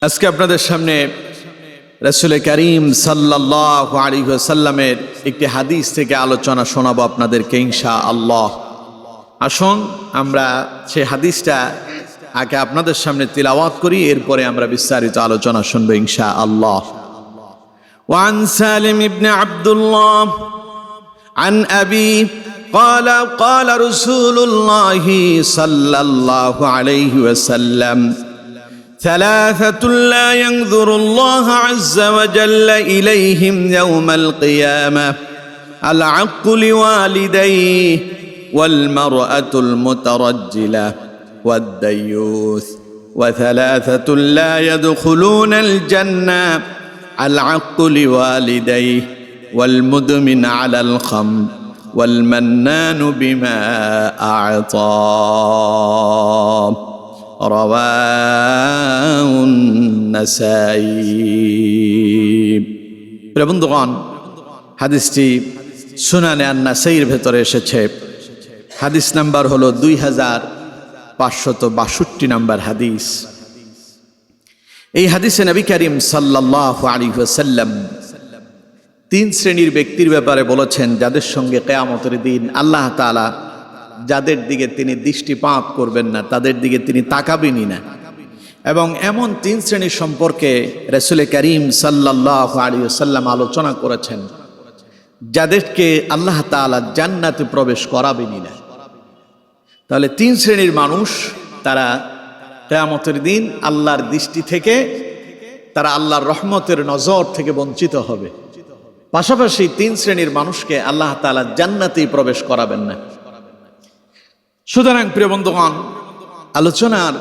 আজকে আপনাদের সামনে রাসূল করিম সাল্লাল্লাহু আলাইহি ওয়াসাল্লামের একটি হাদিস থেকে আলোচনা শোনাবো আপনাদেরকে ইনশাআল্লাহ। আসুন আমরা সেই হাদিসটা আগে আপনাদের সামনে তিলাওয়াত করি, এরপরে আমরা বিস্তারিত আলোচনা শুনবো ইনশাআল্লাহ। ওয়ান সালিম ইবনে আব্দুল্লাহ আন আবি قال قال رسول الله صلى الله عليه وسلم ثلاثة لا ينظر الله عز وجل إليهم يوم القيامة العق لوالديه والمرأة المترجلة والديوث وثلاثة لا يدخلون الجنة العق لوالديه والمدمن على الخمر والمنان بما أعطى رواه النسائي। বন্ধুগণ, হাদিসটি সুনানে আন-নাসাইর ভেতরে এসেছে। হাদিস নাম্বার হলো 2562 নাম্বার হাদিস। এই হাদিসে নবী করিম সাল্লাল্লাহু আলাইহি ওয়াসাল্লাম তিন শ্রেণীর ব্যক্তির ব্যাপারে বলেছেন, যাদের সঙ্গে কিয়ামতের দিন আল্লাহ তাআলা যাদের দিকে তিনি দৃষ্টিপাত করবেন না, তাদের দিকে তিনি তাকাবেনই না। এবং এমন তিন শ্রেণীর সম্পর্কে রাসূল করিম সাল্লাল্লাহু আলাইহি ওয়াসাল্লাম আলোচনা করেছেন, যাদেরকে আল্লাহ তাআলা জান্নাতে প্রবেশ করাবেনই না। তাহলে তিন শ্রেণীর মানুষ, তারা কিয়ামতের দিন আল্লাহর দৃষ্টি থেকে, তারা আল্লাহর রহমতের নজর থেকে বঞ্চিত হবে। পাশাপাশি তিন শ্রেণীর মানুষকে আল্লাহ তাআলা জান্নাতেই প্রবেশ করাবেন না। সুতরাং প্রিয় বন্ধুগণ, আলোচনার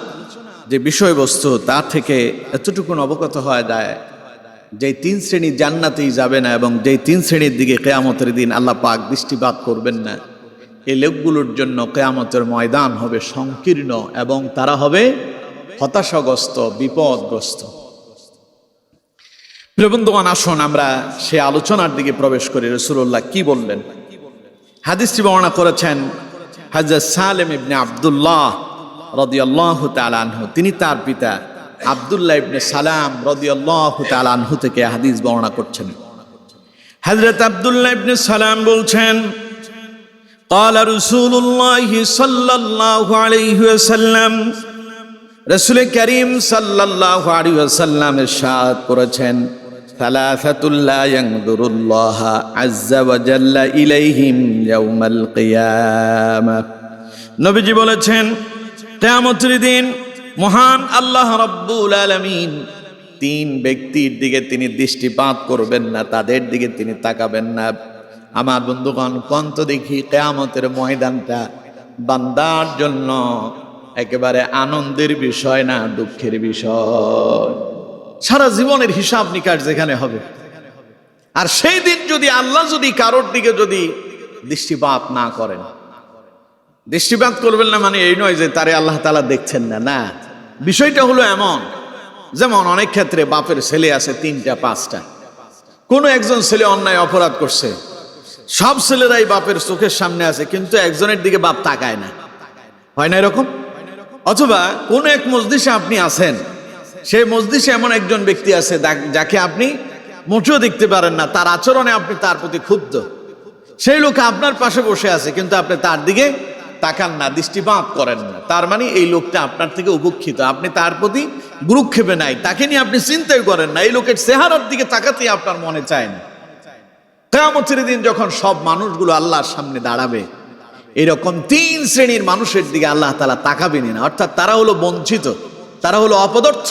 যে বিষয়বস্তু তার থেকে এতটুকু অবগত হওয়া যায় যে তিন শ্রেণী জান্নাতেই যাবে না এবং যেই তিন শ্রেণীর দিকে কিয়ামতের দিন আল্লাহ পাক দৃষ্টিপাত করবেন না, এই লোকগুলোর জন্য কিয়ামতের ময়দান হবে সংকীর্ণ এবং তারা হবে হতাশাগ্রস্ত, বিপদগ্রস্ত। প্রিয় বন্ধুগণ, আসুন আমরা সে আলোচনার দিকে প্রবেশ করি। রাসূলুল্লাহ কি বললেন? হাদিসটি বর্ণনা করেছেন হযরত সালেম ইবনে আব্দুল্লাহ রাদিয়াল্লাহু তাআলা আনহু। তিনি তার পিতা আব্দুল্লাহ ইবনে সালাম রাদিয়াল্লাহু তাআলা আনহু থেকে হাদিস বর্ণনা করছেন। হযরত আব্দুল্লাহ ইবনে সালাম বলছেন, قال رسول الله صلى الله عليه وسلم, রাসূল করিম সাল্লাল্লাহু আলাইহি ওয়াসাল্লাম ইরশাদ করেছেন, সালাসাতুল লা ইয়ানজুরুল্লাহ আযজা ওয়া জাল্লা ইলাইহিম ইয়াউমাল কিয়ামাহ। নবীজি বলেছেন, কিয়ামতের দিন মহান আল্লাহ রাব্বুল আলামিন তিন ব্যক্তির দিকে তিনি দৃষ্টিপাত করবেন না, তাদের দিকে তিনি তাকাবেন না। আমার বন্ধুগণ, কন্ত দেখি কিয়ামতের ময়দানটা বান্দার জন্য একেবারে আনন্দের বিষয় না দুঃখের বিষয়। সারা জীবনের হিসাব নিকাশ যেখানে হবে, আর সেই দিন যদি আল্লাহ যদি কারোর দিকে যদি দৃষ্টিপাত না করেন, দৃষ্টিপাত করবেন না মানে এই নয় যে তারে আল্লাহ তাআলা দেখছেন না, না। বিষয়টা হলো এমন, যেমন অনেক ক্ষেত্রে বাপের ছেলে আছে 3টা 5টা, কোনো একজন ছেলে অন্যায় অপরাধ করছে, সব ছেলেরাই বাপের চোখের সামনে আছে, কিন্তু একজনের দিকে বাপ তাকায় না, হয় না এরকম? অথবা কোন এক মজলিসে আপনি আছেন, সেই মজলিসে এমন একজন ব্যক্তি আছে যাকে আপনি মোটেও দেখতে পারেন না, তার আচরণে আপনি তার প্রতি ক্ষুব্ধ। সেই লোক আপনার পাশে বসে আছে, কিন্তু আপনি তার দিকে তাকান না, দৃষ্টিপাত করেন না। তার মানে এই লোকটা আপনার থেকে উপেক্ষিত, আপনি তার প্রতি ভ্রুক্ষেপে নাই, তাকে নিয়ে আপনি চিন্তাই করেন না, এই লোকের চেহারার দিকে তাকাতেই আপনার মনে চায় না। কিয়ামতের দিন যখন সব মানুষগুলো আল্লাহর সামনে দাঁড়াবে, এরকম তিন শ্রেণীর মানুষের দিকে আল্লাহ তাআলা তাকাবেনই না। অর্থাৎ তারা হলো বঞ্চিত, তারা হলো অপদার্থ,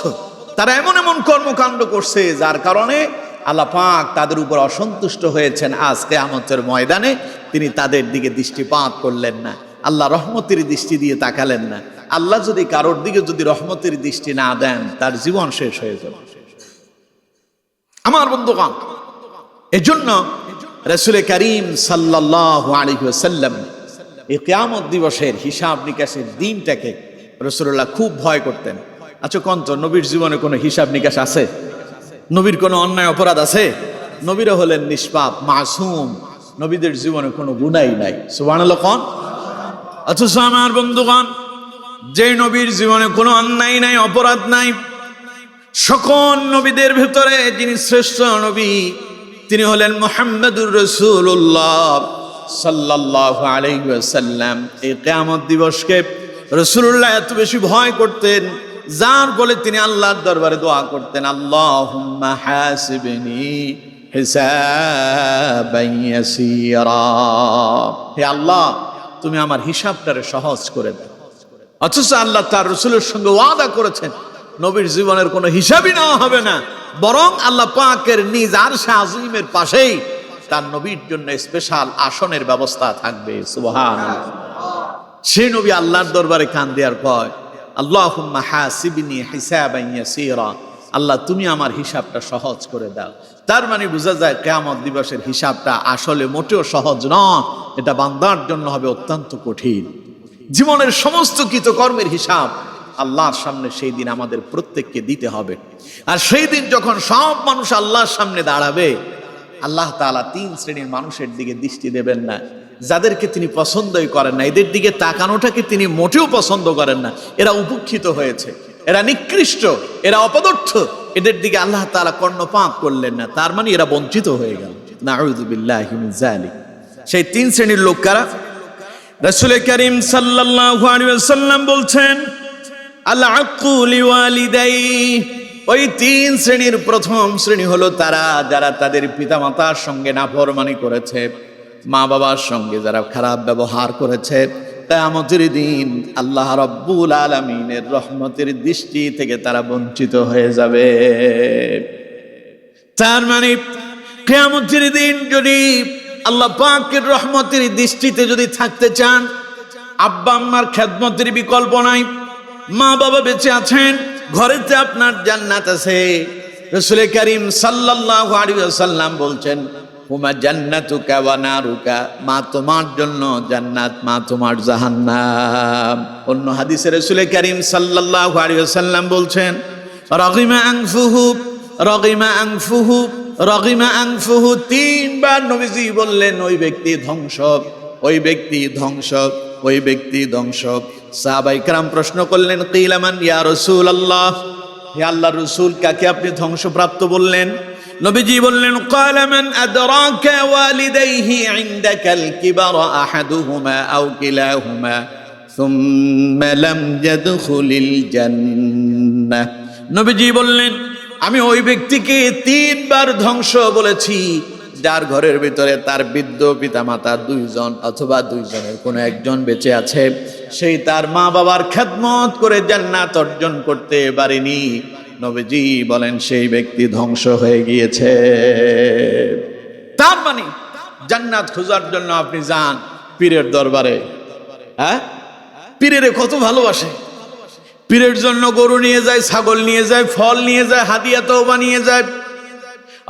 তারা এমন এমন কর্মকাণ্ড করছে যার কারণে আল্লাহ পাক তাদের উপর অসন্তুষ্ট হয়েছেন। আজ কিয়ামতের ময়দানে তিনি তাদের দিকে দৃষ্টিপাত করলেন না, আল্লাহ রহমতের দৃষ্টি দিয়ে তাকালেন না। আল্লাহ যদি কারোর দিকে যদি রহমতের দৃষ্টি না দেন, তার জীবন শেষ হয়ে যাবে। আমার বন্ধুগণ, এজন্য রাসূল করিম সাল্লাল্লাহু আলাইহি ওয়াসাল্লাম এই কিয়ামত দিবসের হিসাব নিকাশের দিনটাকে রাসূলুল্লাহ খুব ভয় করতেন। আচ্ছা কন্ত, নবীর জীবনে কোনো হিসাব নিকাশ আছে? নবীর কোনো অন্যায় অপরাধ আছে? নবীরা হলেন নিষ্পাপ, মাসুম, নবীদের জীবনে কোনো গুনাহই নাই। সুবহানাল্লাহ কোন? অথচ আমার বন্ধুগণ, যে নবীর জীবনে কোনো অন্যায় নাই, অপরাধ নাই, সকল নবীদের ভিতরে যিনি শ্রেষ্ঠ নবী তিনি হলেন মুহাম্মদুর রাসূলুল্লাহ সাল্লাল্লাহু আলাইহি ওয়াসাল্লাম। এই কিয়ামত দিবসকে রাসূলুল্লাহ এত বেশি ভয় করতেন, যার ফলে তিনি আল্লাহর দরবারে দোয়া করতেন, আল্লাহুম্মা হাসিবনি হিসাবান ইয়াসীরা, হে আল্লাহ তুমি আমার হিসাবটারে সহজ করে দাও। অথচ আল্লাহ তার রাসূলের সঙ্গে ওয়াদা করেছেন নবীর জীবনের কোনো হিসাবই নেওয়া হবে না, বরং আল্লাহ পাকের নিজ আরশে আজিমের পাশেই তার নবীর জন্য স্পেশাল আসনের ব্যবস্থা থাকবে। সুবহানাল্লাহ। সেই নবী আল্লাহর দরবারে কান দেওয়ার কয়, আল্লাহুম্মা হাসিবনি হিসাবান ইয়াসীরা, আল্লাহ তুমি আমার হিসাবটা সহজ করে দাও। তার মানে বোঝা যায় কিয়ামত দিবসের হিসাবটা আসলে মোটেও সহজ নয়, এটা বান্দার জন্য হবে অত্যন্ত কঠিন। জীবনের সমস্ত কৃতকর্মের হিসাব আল্লাহর সামনে সেই দিন আমাদের প্রত্যেককে দিতে হবে। আর সেই দিন যখন সব মানুষ আল্লাহর সামনে দাঁড়াবে, আল্লাহ তাআলা তিন শ্রেণীর মানুষের দিকে দৃষ্টি দেবেন না, যাদেরকে তিনি পছন্দই করেন না, এদের দিকে তাকানোটাকে তিনি মোটেও পছন্দ করেন না। এরা উপেক্ষিত হয়েছে, এরা নিকৃষ্ট, এরা অপদার্থ, এদের দিকে আল্লাহ তাআলা কর্ণপাত করলেন না, তার মানে এরা বঞ্চিত হয়ে গেল। নাউযু বিল্লাহি মিন যালিক। সেই তিন শ্রেণীর লোক কারা? রাসূল করিম সাল্লাল্লাহু আলাইহি ওয়াসাল্লাম বলছেন, আল আক্কু লিওয়ালিদাই, ওই তিন শ্রেণীর প্রথম শ্রেণী হলো তারা যারা তাদের পিতামাতার সঙ্গে নাফরমানি করেছে, মা বাবার সঙ্গে যারা খারাপ ব্যবহার করেছে, কিয়ামতের দিন আল্লাহ রাব্বুল আলামিনের রহমতের দৃষ্টি থেকে তারা বঞ্চিত হয়ে যাবে। তার মানে কিয়ামতের দিন যদি আল্লাহ পাকের রহমতের দৃষ্টিতে যদি থাকতে চান, আব্বা আম্মার খেদমতের বিকল্প নাই, মা বাবা বেঁচে আছেন, ঘরেতে আপনার জান্নাত আছে। রাসূল করিম সাল্লাল্লাহু আলাইহি ওয়াসাল্লাম বলছেন, হুমা জান্নাতুকা ওয়া নারুকা, মা তোমার জন্য জান্নাত, মা তোমার জাহান্নাম। অন্য হাদিসে রাসূল করিম সাল্লাল্লাহু আলাইহি ওয়াসাল্লাম বলছেন, রাগিমা আনফুহু রাগিমা আনফুহু রাগিমা আনফুহু, তিনবার নবীজি বললেন ওই ব্যক্তি ধ্বংস, ওই ব্যক্তি ধ্বংস, ওই ব্যক্তি ধ্বংস। সাহাবায়ে কেরাম প্রশ্ন করলেন, কিলা মান ইয়া রাসূলুল্লাহ, হে আল্লাহর রাসূল কাকে আপনি ধ্বংসপ্রাপ্ত বললেন? নবীজি বললেন, ক্বালা মান আদরাকা ওয়ালিদাইহি ইনদাকাল কিবারা আহাদুহুমা আও কিলাহুমা সুম্মা লাম ইয়াদখুলিল জান্নাহ। নবীজি বললেন, আমি ওই ব্যক্তিকে তিনবার ধ্বংস বলেছি যার ঘরের ভিতরে তার বৃদ্ধ পিতামাতা দুইজন অথবা দুইজনের কোনো একজন বেঁচে আছে, সেই তার মা বাবার খেদমত করে জান্নাত অর্জন করতে পারেনি। নবীজি বলেন সেই ব্যক্তি ধ্বংস হয়ে গিয়েছে। তার মানে জান্নাত খোঁজার জন্য আপনি যান পীরের দরবারে, হ্যাঁ, পীরেরে কত ভালোবাসে, পীরের জন্য গরু নিয়ে যায়, ছাগল নিয়ে যায়, ফল নিয়ে যায়, হাদিয়া তওবা নিয়ে যায়।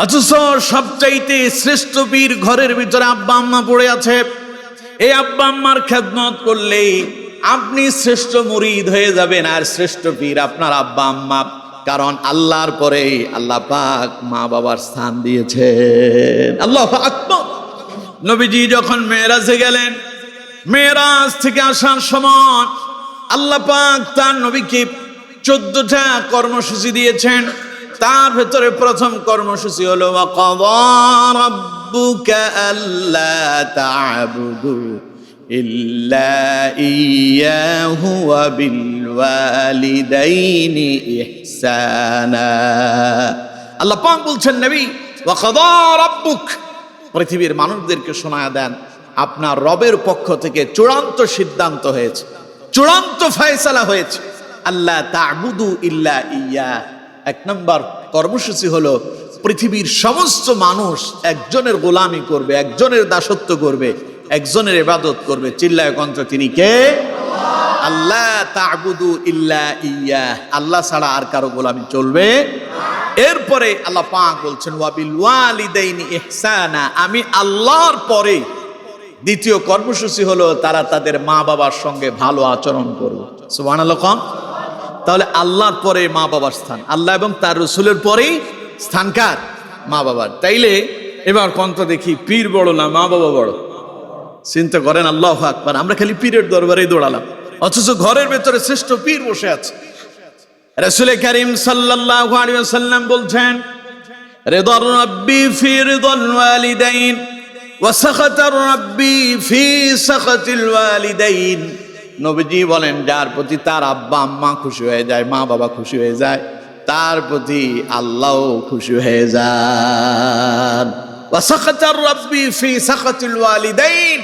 অথচ সবচাইতে শ্রেষ্ঠ পীর ঘরের ভিতরে আব্বা আম্মা পড়ে আছে। এই আব্বা আম্মার খেদমত করলে আপনি শ্রেষ্ঠ মুরিদ হয়ে যাবেন, আর শ্রেষ্ঠ পীর আপনার আব্বা আম্মা। কারণ আল্লাহর পরে আল্লাহ পাক মা বাবার স্থান দিয়েছেন। আল্লাহু আকবার। নবীজি যখন মেরাজে গেলেন, মেরাজ থেকে আসার সময় আল্লাহ পাক তার নবীকে 14টা কর্মসূচি দিয়েছেন। তার ভেতরে প্রথম কর্মসূচি হলো ওয়াকাযা রাব্বুকা আল্লা তা'বুদু ইল্লা ইয়্যাহু ওয়া বিল ওয়ালিদাইনি ইহসানা। আল্লাহ পাক বলছেন, নবী, ওয়াকাযা রাব্বুক, পৃথিবীর মানুষদেরকে শোনায়া দেন আপনার রবের পক্ষ থেকে চূড়ান্ত সিদ্ধান্ত হয়েছে, চূড়ান্ত ফয়সালা হয়েছে, আল্লাহ তা'বুদু ইল্লা ইয়্যাহ। এক নম্বর কর্মসূচি হলো পৃথিবীর সমস্ত মানুষ একজনের গোলামি করবে, একজনের দাসত্ব করবে, একজনের ইবাদত করবে। চিল্লায় কণ্ঠ, তিনি কে? আল্লাহ তা'বুদু ইল্লা ইয়্যাহ, আল্লাহ ছাড়া আর কারো গোলামি চলবে। এরপরে আল্লাহ পাক বলছেন ওয়া বিল ওয়ালিদাইনি ইহসানা, আমি আল্লাহর পরে দ্বিতীয় কর্মসূচি হলো তারা তাদের মা বাবার সঙ্গে ভালো আচরণ করবে। সুবহানাল্লাহ। তাহলে আল্লাহর পরে মা বাবার স্থান, আল্লাহ এবং তার রাসূলের পরেই স্থান কার? মা বাবার। তাইলে এবার কন্ত দেখি, পীর বড় না মা বাবা বড়? চিন্তা করেন। আল্লাহু আকবার। আমরা খালি পীরের দরবারে দৌড়ালাম, অথচ ঘরের ভেতরে শ্রেষ্ঠ পীর বসে আছে। রাসূল করিম সাল্লাল্লাহু আলাইহি ওয়াসাল্লাম বলছেন, রিদার রাব্বি ফি রিদাল ওয়ালিদাইন ওয়া সাখাতার রাব্বি ফি সাখাতিল ওয়ালিদাইন। নবীজি বলেন, যার প্রতি তার আব্বা আম্মা খুশি হয়ে যায়, মা বাবা খুশি হয়ে যায়, তার প্রতি আল্লাহও খুশি হয়ে যান। ওয়া সাখাতার রাব্বি ফি সাখাতিল ওয়ালিদাইন,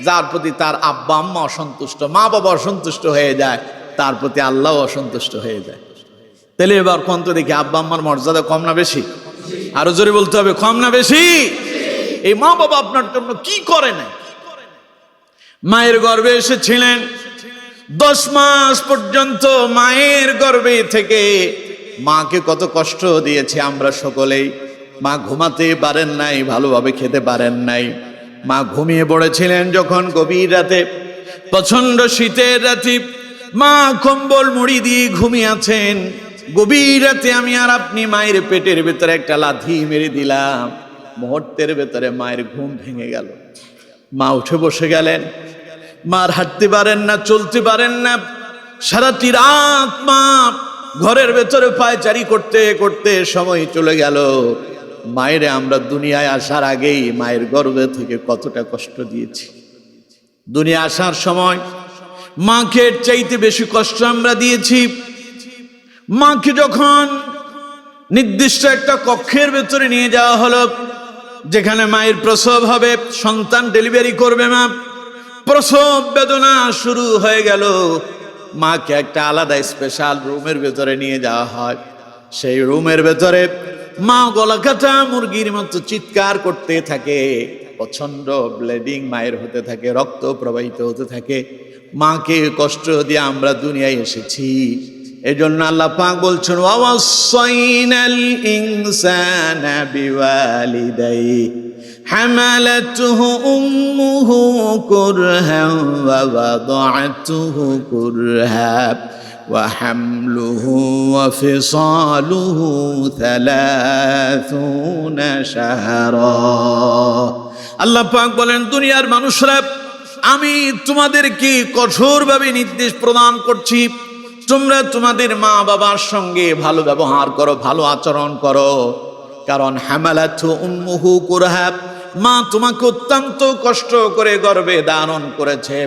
যার প্রতি তার আব্বা আম্মা অসন্তুষ্ট, মা বাবা অসন্তুষ্ট হয়ে যায়, তার প্রতি আল্লাহও অসন্তুষ্ট হয়ে যায়। তাহলে এবার কোন তো দেখি আব্বা আম্মার মর্যাদা কম না বেশি? আরো জোরে বলতে হবে, কম না বেশি? এই মা বাবা আপনার জন্য কি করে নাই? মায়ের গর্ভে এসেছিলেন, 10 মাস পর্যন্ত মায়ের গর্ভে থেকে মাকে কত কষ্ট দিয়েছি আমরা সকলেই। মা ঘুমাতে পারেন নাই, ভালোভাবে খেতে পারেন নাই। মা ঘুমিয়ে পড়েছিলেন যখন গভীর রাতে, প্রচন্ড শীতের রাতে মা কম্বল মুড়ি দিয়ে ঘুমিয়ে আছেন। গভীর রাতে আমি আর আপনি মায়ের পেটের ভেতরে একটা লাথি মেরে দিলাম, মুহূর্তের ভেতরে মায়ের ঘুম ভেঙে গেল। মা উঠে বসে গেলেন। মার হাঁটতে পারেন না, চলতে পারেন না। সারাটি রাত মা ঘরের ভেতরে পায়চারি করতে করতে সময় চলে গেল। মায়ের আমরা দুনিয়ায় আসার আগেই মায়ের গর্ভে থেকে কতটা কষ্ট দিয়েছি। দুনিয়া আসার সময় মাকে চাইতে বেশি কষ্ট আমরা দিয়েছি। মাকে যখন নির্দিষ্ট একটা কক্ষের ভেতরে নিয়ে যাওয়া হলো, যেখানে মায়ের প্রসব হবে, সন্তান ডেলিভারি করবে মা, প্রসব বেদনা শুরু হয়ে গেল। মাকে একটা আলাদা স্পেশাল রুমের ভেতরে নিয়ে যাওয়া হয়। সেই রুমের ভেতরে মা গলা কাটা মুরগির মতো চিৎকার করতে থাকে, প্রচন্ড ব্লিডিং মায়ের হতে থাকে, রক্ত প্রবাহিত হতে থাকে। মাকে কষ্ট দিয়ে আমরা দুনিয়ায় এসেছি। এজন্য আল্লাহ পাক বলছেন, ওয়াসাইনাল ইনসানা বিওয়ালিদাইহি হামালাতুহু উম্মুহু কুরহান ওয়া ওয়াদাআতুহু কুরহান ওয়া হামলুহু ওয়া ফিসালুহু 30 শাহরা। আল্লাহ পাক বলেন, দুনিয়ার মানুষরা, আমি তোমাদেরকে কঠোরভাবে নির্দেশ প্রদান করছি, তোমরা তোমাদের মা বাবার সঙ্গে ভালো ব্যবহার করো, ভালো আচরণ করো। কারণ হামালাতু উম্মুহু কুরহা, মা তোমাকে অত্যন্ত কষ্ট করে গর্ভে ধারণ করেছে।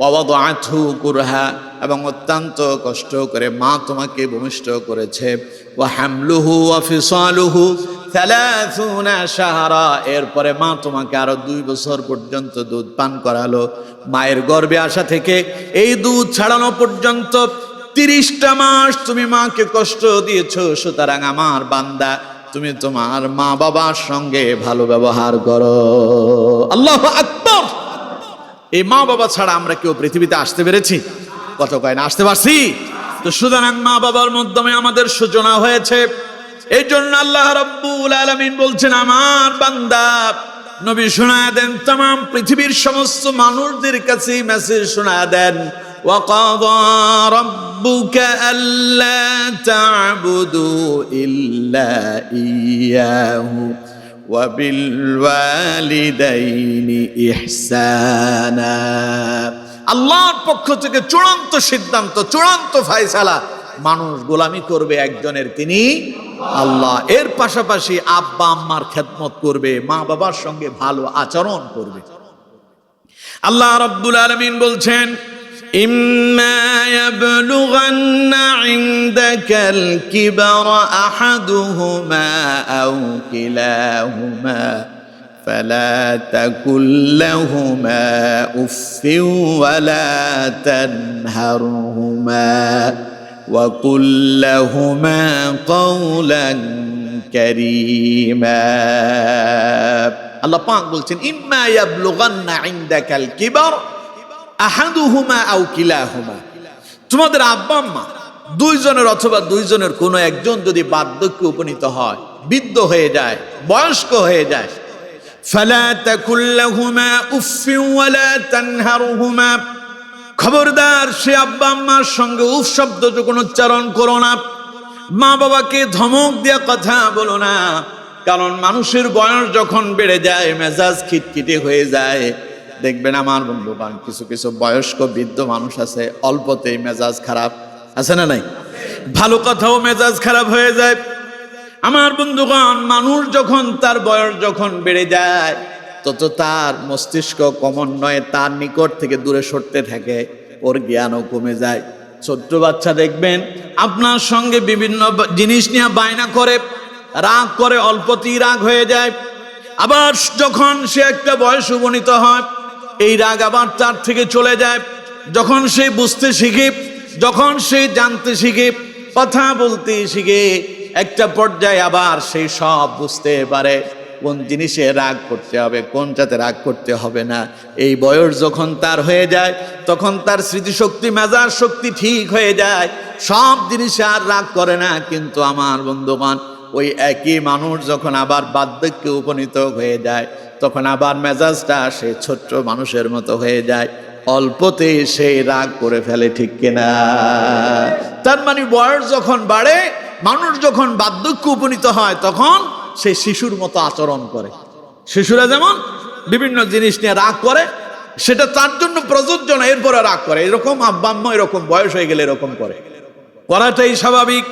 ওয়াদাআতহু কুরহা, এবং অত্যন্ত কষ্ট করে মা তোমাকে ভূমিষ্ঠ করেছে। ওয়া হামলুহু ওয়া ফিসালুহু 30 শাহরা, এরপরে মা তোমাকে আরো 2 বছর পর্যন্ত দুধ পান করালো। মায়ের গর্ভে আসা থেকে এই দুধ ছাড়ানো পর্যন্ত 30টা মাস তুমি মাকে কষ্ট দিয়েছো। সুতরাং আমার বান্দা, তুমি তোমার মা বাবার সঙ্গে ভালো ব্যবহার করো। আল্লাহু আকবার। এই মা বাবা ছাড়া আমরা কেউ পৃথিবীতে আসতে পেরেছি? কত কয় না আসতে পারছি? তো সুতরাং মা বাবার মাধ্যমে আমাদের সূচনা হয়েছে। এই জন্য আল্লাহ রাব্বুল আলামিন বলছেন, আমার বান্দা, নবী শোনায় দেন, तमाम পৃথিবীর সমস্ত মানুষদের কাছে মেসেজ শোনায় দেন, وَقَضَى رَبُّكَ أَلَّا تَعْبُدُوا إِلَّا إِيَّاهُ وَبِالْوَالِدَيْنِ إِحْسَانًا। আল্লাহর পক্ষ থেকে চূড়ান্ত সিদ্ধান্ত, চূড়ান্ত ফায়সালা, মানুষ গোলামি করবে একজনের, তিনি আল্লাহ। এর পাশাপাশি আব্বা আম্মার খেদমত করবে, মা বাবার সঙ্গে ভালো আচরণ করবে। আল্লাহ রাব্বুল আলামিন বলছেন, ইম্মা ইয়াবলুগান্না ইনদাকাল কিবারা আহাদুহুমা আও কিলাহুমা ফালা তাকুল লাহুমা উফফিন ওয়ালা তানহারহুমা وَقُلْ لَهُمَا قَوْلًا كَرِيمًا। আল্লাহ পাক বলছেন, ইম্মা ইয়াবলুগান্না ইনদাকাল কিবার আহাদুহুমা আও কিলাহুমা, তোমাদের আব্বা আম্মা দুইজনের অথবা দুইজনের কোনো একজন যদি বার্ধক্যে উপনীত হয়, বৃদ্ধ হয়ে যায়, বয়স্ক হয়ে যায়, ফালা তাকুল লাহুমা উফফিন ওয়ালা তানহারহুমা, খবরদার সে আব্বা আম্মার সঙ্গে উফ শব্দ যখন উচ্চারণ করো না, মা বাবাকে ধমক দেয়া কথা বলো না। কারণ মানুষের বয়স যখন বেড়ে যায়, মেজাজ খিটখিটে হয়ে যায়। দেখবেন আমার বন্ধুবান, কিছু কিছু বয়স্ক বৃদ্ধ মানুষ আছে, অল্পতেই মেজাজ খারাপ, আছে না নাই? ভালো কথাও মেজাজ খারাপ হয়ে যায়। আমার বন্ধুগণ, মানুষ যখন তার বয়স যখন বেড়ে যায় তত তার মস্তিষ্ক ক্রমান্বয়ে তার নিকট থেকে দূরে সরতে থাকে, ওর জ্ঞানও কমে যায়। ছোট্ট বাচ্চা দেখবেন আপনার সঙ্গে বিভিন্ন জিনিস নিয়ে বায়না করে, রাগ করে, অল্পতেই রাগ হয়ে যায়। আবার যখন সে একটা বয়স উপনীত হয়, এই রাগ আবার তার থেকে চলে যায়। যখন সে বুঝতে শিখে, যখন সে জানতে শিখে, কথা বলতে শিখে, একটা পর্যায়ে আবার সেই সব বুঝতে পারে কোন জিনিসে রাগ করতে হবে, কোনটাতে রাগ করতে হবে না। এই বয়স যখন তার হয়ে যায় তখন তার স্মৃতিশক্তি, মেজাজ শক্তি ঠিক হয়ে যায়, সব জিনিসে আর রাগ করে না। কিন্তু আমার বন্ধুগণ, ওই একই মানুষ যখন আবার বার্ধক্যে উপনীত হয়ে যায় তখন আবার মেজাজটা সে ছোট্ট মানুষের মতো হয়ে যায়, অল্পতে সে রাগ করে ফেলে, ঠিক কিনা? তার মানে বয়স যখন বাড়ে, মানুষ যখন বার্ধক্যে উপনীত হয় তখন সে শিশুর মতো আচরণ করে। শিশুরা যেমন বিভিন্ন জিনিস নিয়ে রাগ করে, সেটা তার জন্য প্রযোজ্য না, এরপরে রাগ করে। এরকম আব্বা আম্মা এরকম বয়স হয়ে গেলে এরকম করে, করাটাই স্বাভাবিক।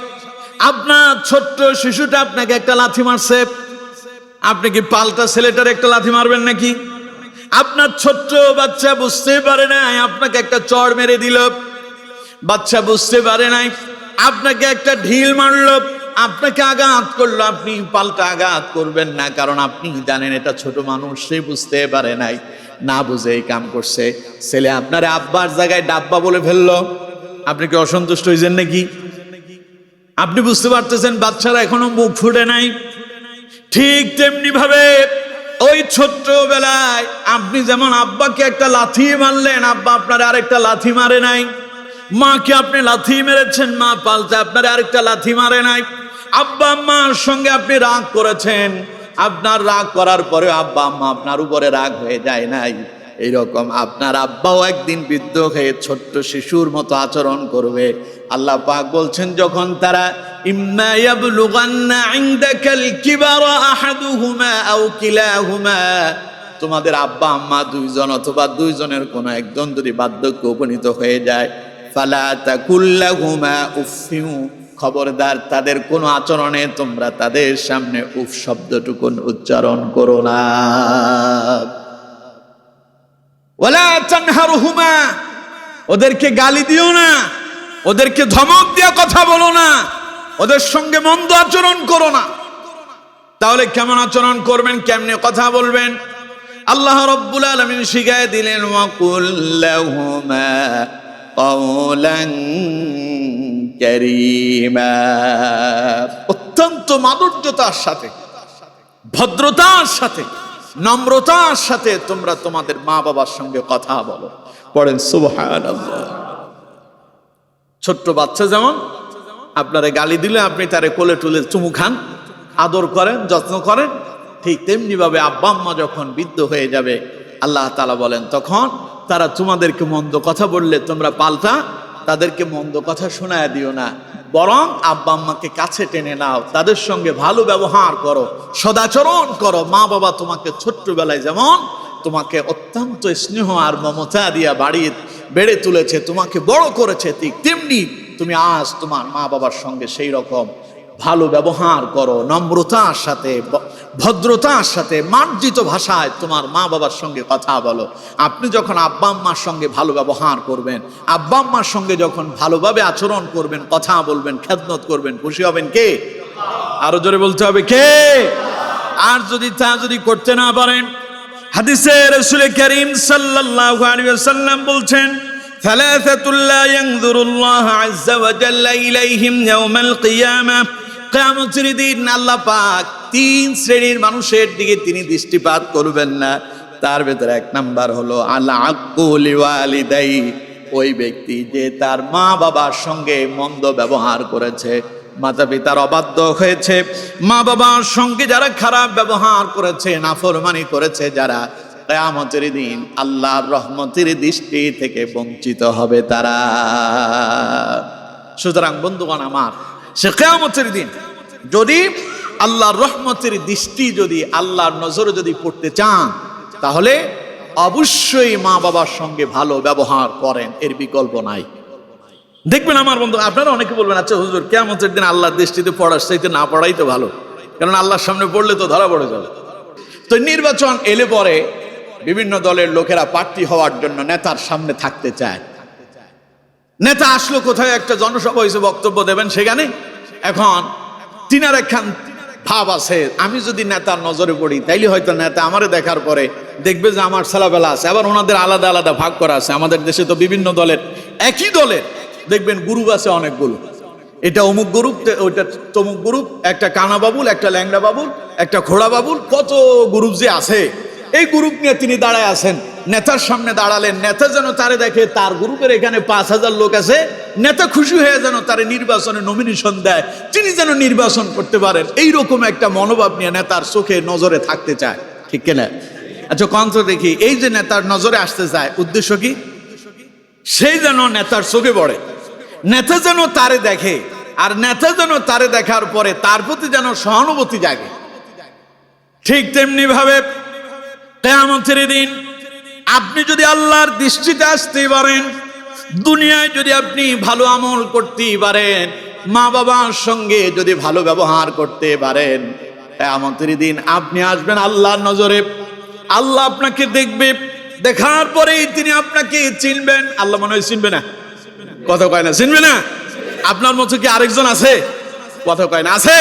আপনার ছোট্ট শিশুটা আপনাকে একটা লাথি মারছে, আপনি কি পাল্টা ছেলেটার একটা লাথি মারবেন নাকি? আপনার ছোট্ট বাচ্চা বুঝতে পারে নাই, আপনাকে একটা চড় মেরে দিল। বাচ্চা বুঝতে পারে নাই, আপনাকে একটা ঢিল মারলো, আপনাকে আঘাত করলো, আপনি পাল্টা আঘাত করবেন না, কারণ আপনি জানেন এটা ছোট মানুষ, সে বুঝতে পারে নাই, না বুঝে এই কাম করছে। ছেলে আপনার আব্বার জায়গায় ডাব্বা বলে ফেললো, আপনি কি অসন্তুষ্ট হয়েছেন নাকি? আপনি বুঝতে পারতেছেন বাচ্চারা এখনো মুখ ফুটে নাই। ঠিক তেমনি ভাবে ওই ছোট্টবেলায় আপনি যেমন আব্বাকে একটা লাথি মারলেন, আব্বা আপনার আরেকটা লাথি মারে নাই। মাকে আপনি লাথি মেরেছেন, মা পাল্টা আপনার আরেকটা লাথি মারে নাই। আব্বা আম্মার সঙ্গে আপনি রাগ করেছেন, আপনার রাগ করার পরে আব্বা আম্মা আপনার উপরে রাগ হয়ে যায় নাই। এইরকম আপনার আব্বাও একদিন বৃদ্ধ হয়ে ছোট্ট শিশুর মতো আচরণ করবে। আল্লাহ পাক বলছেন, যখন তারা ইম্মা ইয়াবলুগান্না ইনদাকাল কিবারা আহাদুহুমা আও কিলাহুমা, তোমাদের আব্বা আম্মা দুইজন অথবা দুইজনের কোনো একজন যদি বার্ধক্যে উপনীত হয়ে যায়, ফালা তাকুল্লাহুমা উফফিউ, খবরদার তাদের কোনো আচরণে তোমরা তাদের সামনে উফ শব্দটুকুন উচ্চারণ করো না। ওয়ালা তানহারহুমা, ওদেরকে গালি দিও না, ওদেরকে ধমক দিয়ে কথা বলো না, ওদের সঙ্গে মন্দ আচরণ করো না। তাহলে কেমন আচরণ করবেন, কেমনে কথা বলবেন? আল্লাহ রাব্বুল আলামিন শিখায় দিলেন, ওয়াকুল লাহুমা কাওলান কারীমা, অত্যন্ত মাধুর্যতার সাথে, ভদ্রতার সাথে, নম্রতার সাথে তোমরা তোমাদের মা বাবার সঙ্গে কথা বলো। পড়েন সুবহানাল্লাহ। ছোট্ট বাচ্চা যেমন আপনারে গালি দিলে আপনি তারে কোলে টুলে চুমু খান, আদর করেন, যত্ন করেন, ঠিক তেমনি ভাবে আব্বা আম্মা যখন বৃদ্ধ হয়ে যাবে, আল্লাহ তাআলা বলেন তখন তারা তোমাদেরকে মন্দ কথা বললে তোমরা পাল্টা তাদেরকে মন্দ কথা শোনায় দিও না, বরং আব্বা আম্মাকে কাছে টেনে নাও, তাদের সঙ্গে ভালো ব্যবহার করো, সদাচরণ করো। মা বাবা তোমাকে ছোট্টবেলায় যেমন তোমাকে অত্যন্ত স্নেহ আর মমতা দিয়া বেড়ে তুলেছে, তোমাকে বড় করেছে, ঠিক তেমনি তুমি আজ তোমার মা বাবার সঙ্গে সেই রকম ভালো ব্যবহার করো, নম্রতার সাথে, ভদ্রতার সাথে, মার্জিত ভাষায় তোমার মা বাবার সঙ্গে কথা বলো। আপনি যখন আব্বা আম্মার সঙ্গে ভালো ব্যবহার করবেন, আব্বা আম্মার সঙ্গে যখন ভালোভাবে আচরণ করবেন, কথা বলবেন, খেদমত করবেন, খুশি হবেন কে? আরো জোরে বলতে হবে কে? আর যদি করতে না পারেন, হাদিসে রাসূল করিম সাল্লাল্লাহু আলাইহি ওয়াসাল্লাম বলছেন, থালাথাতুল লা ইয়ানজুরুল্লাহু আযজা ওয়া জাল্লা ইলাইহিম ইয়াওমাল কিয়ামাহ, কিয়ামতের দিন আল্লাহ পাক তিন শ্রেণীর মানুষের দিকে তিনি দৃষ্টিপাত করবেন না। তার ভেতরে এক নাম্বার হলো আল আকুল ওয়ালিদাই, ওই ব্যক্তি যে তার মা বাবার সঙ্গে মন্দ ব্যবহার করেছে, মাতা পিতার অবাধ্য হয়েছে, মা বাবার সঙ্গে যারা খারাপ ব্যবহার করেছে, নাফরমানি করেছে যারা, কিয়ামতের দিন আল্লাহর রহমতের দৃষ্টি থেকে বঞ্চিত হবে তারা। সুতরাং বন্ধুগণ আমার, সে কিয়ামতের দিন যদি আল্লাহর রহমতের দৃষ্টি, যদি আল্লাহর নজরে যদি পড়তে চান, তাহলে অবশ্যই মা বাবার সঙ্গে ভালো ব্যবহার করেন, এর বিকল্প নাই। দেখবেন আমার বন্ধু, আপনারা অনেকে বলবেন আচ্ছা হুজুর কিয়ামতের দিন আল্লাহর দৃষ্টিতে পড়ার চাইতে না পড়াই তো ভালো, কারণ আল্লাহর সামনে পড়লে তো ধরা পড়ে যাবে। তো নির্বাচন এলে পরে বিভিন্ন দলের লোকেরা প্রার্থী হওয়ার জন্য নেতার সামনে থাকতে চায়। নেতা আসলো কোথায়, একটা জনসভা হয়েছে, বক্তব্য দেবেন সেখানে। এখন তিনার একখান ভাব আছে, আমি যদি নেতার নজরে পড়ি তাইলে হয়তো নেতা আমারে দেখার পরে দেখবে যে আমার ছেলেবেলা আছে। আবার ওনাদের আলাদা আলাদা ভাগ করা আছে। আমাদের দেশে তো বিভিন্ন দলের, একই দলের দেখবেন গ্রুপ আছে অনেকগুলো, এটা অমুক গ্রুপ, ওইটা তমুক গ্রুপ, একটা কানা বাবুল, একটা ল্যাংড়া বাবুল, একটা ঘোড়া বাবুল, কত গ্রুপ যে আছে। এই গ্রুপ নিয়ে তিনি দাঁড়ায় আছেন, নেতার সামনে দাঁড়ালেন, নেতা যেন তারে দেখে তার গ্রুপের এখানে 5,000 লোক আছে, নেতা খুশি হয়ে যেন তারে নির্বাচনে নমিনেশন দেয়, তিনি যেন নির্বাচন করতে পারেন। এইরকম একটা মনোভাব নিয়ে নেতার চোখে নজরে থাকতে চায়, ঠিক কিনা? আচ্ছা কন্ত্র দেখি, এই যে নেতার নজরে আসতে চায় উদ্দেশ্য কি? সেই যেন নেতার চোখে পড়ে, নেতা যেন তারে দেখে, আর নেতা যেন তারে দেখার পরে তার প্রতি যেন সহানুভূতি জাগে। ঠিক তেমনি ভাবে কিয়ামতের দিন আপনি যদি আল্লাহর দৃষ্টিতে আসতে পারেন, দুনিয়ায় যদি আপনি ভালো আমল করতে পারেন, মা বাবার সঙ্গে যদি ভালো ব্যবহার করতে পারেন, কিয়ামতের দিন আপনি আসবেন আল্লাহর নজরে। আল্লাহ আপনাকে দেখবে, দেখার পরেই তিনি আপনাকে চিনবেন। আল্লাহ মনে হয় চিনবে না, কথা কয় না, চিনবে না। আপনার মতো কি আরেকজন আছে? কথা কয় না, আছে।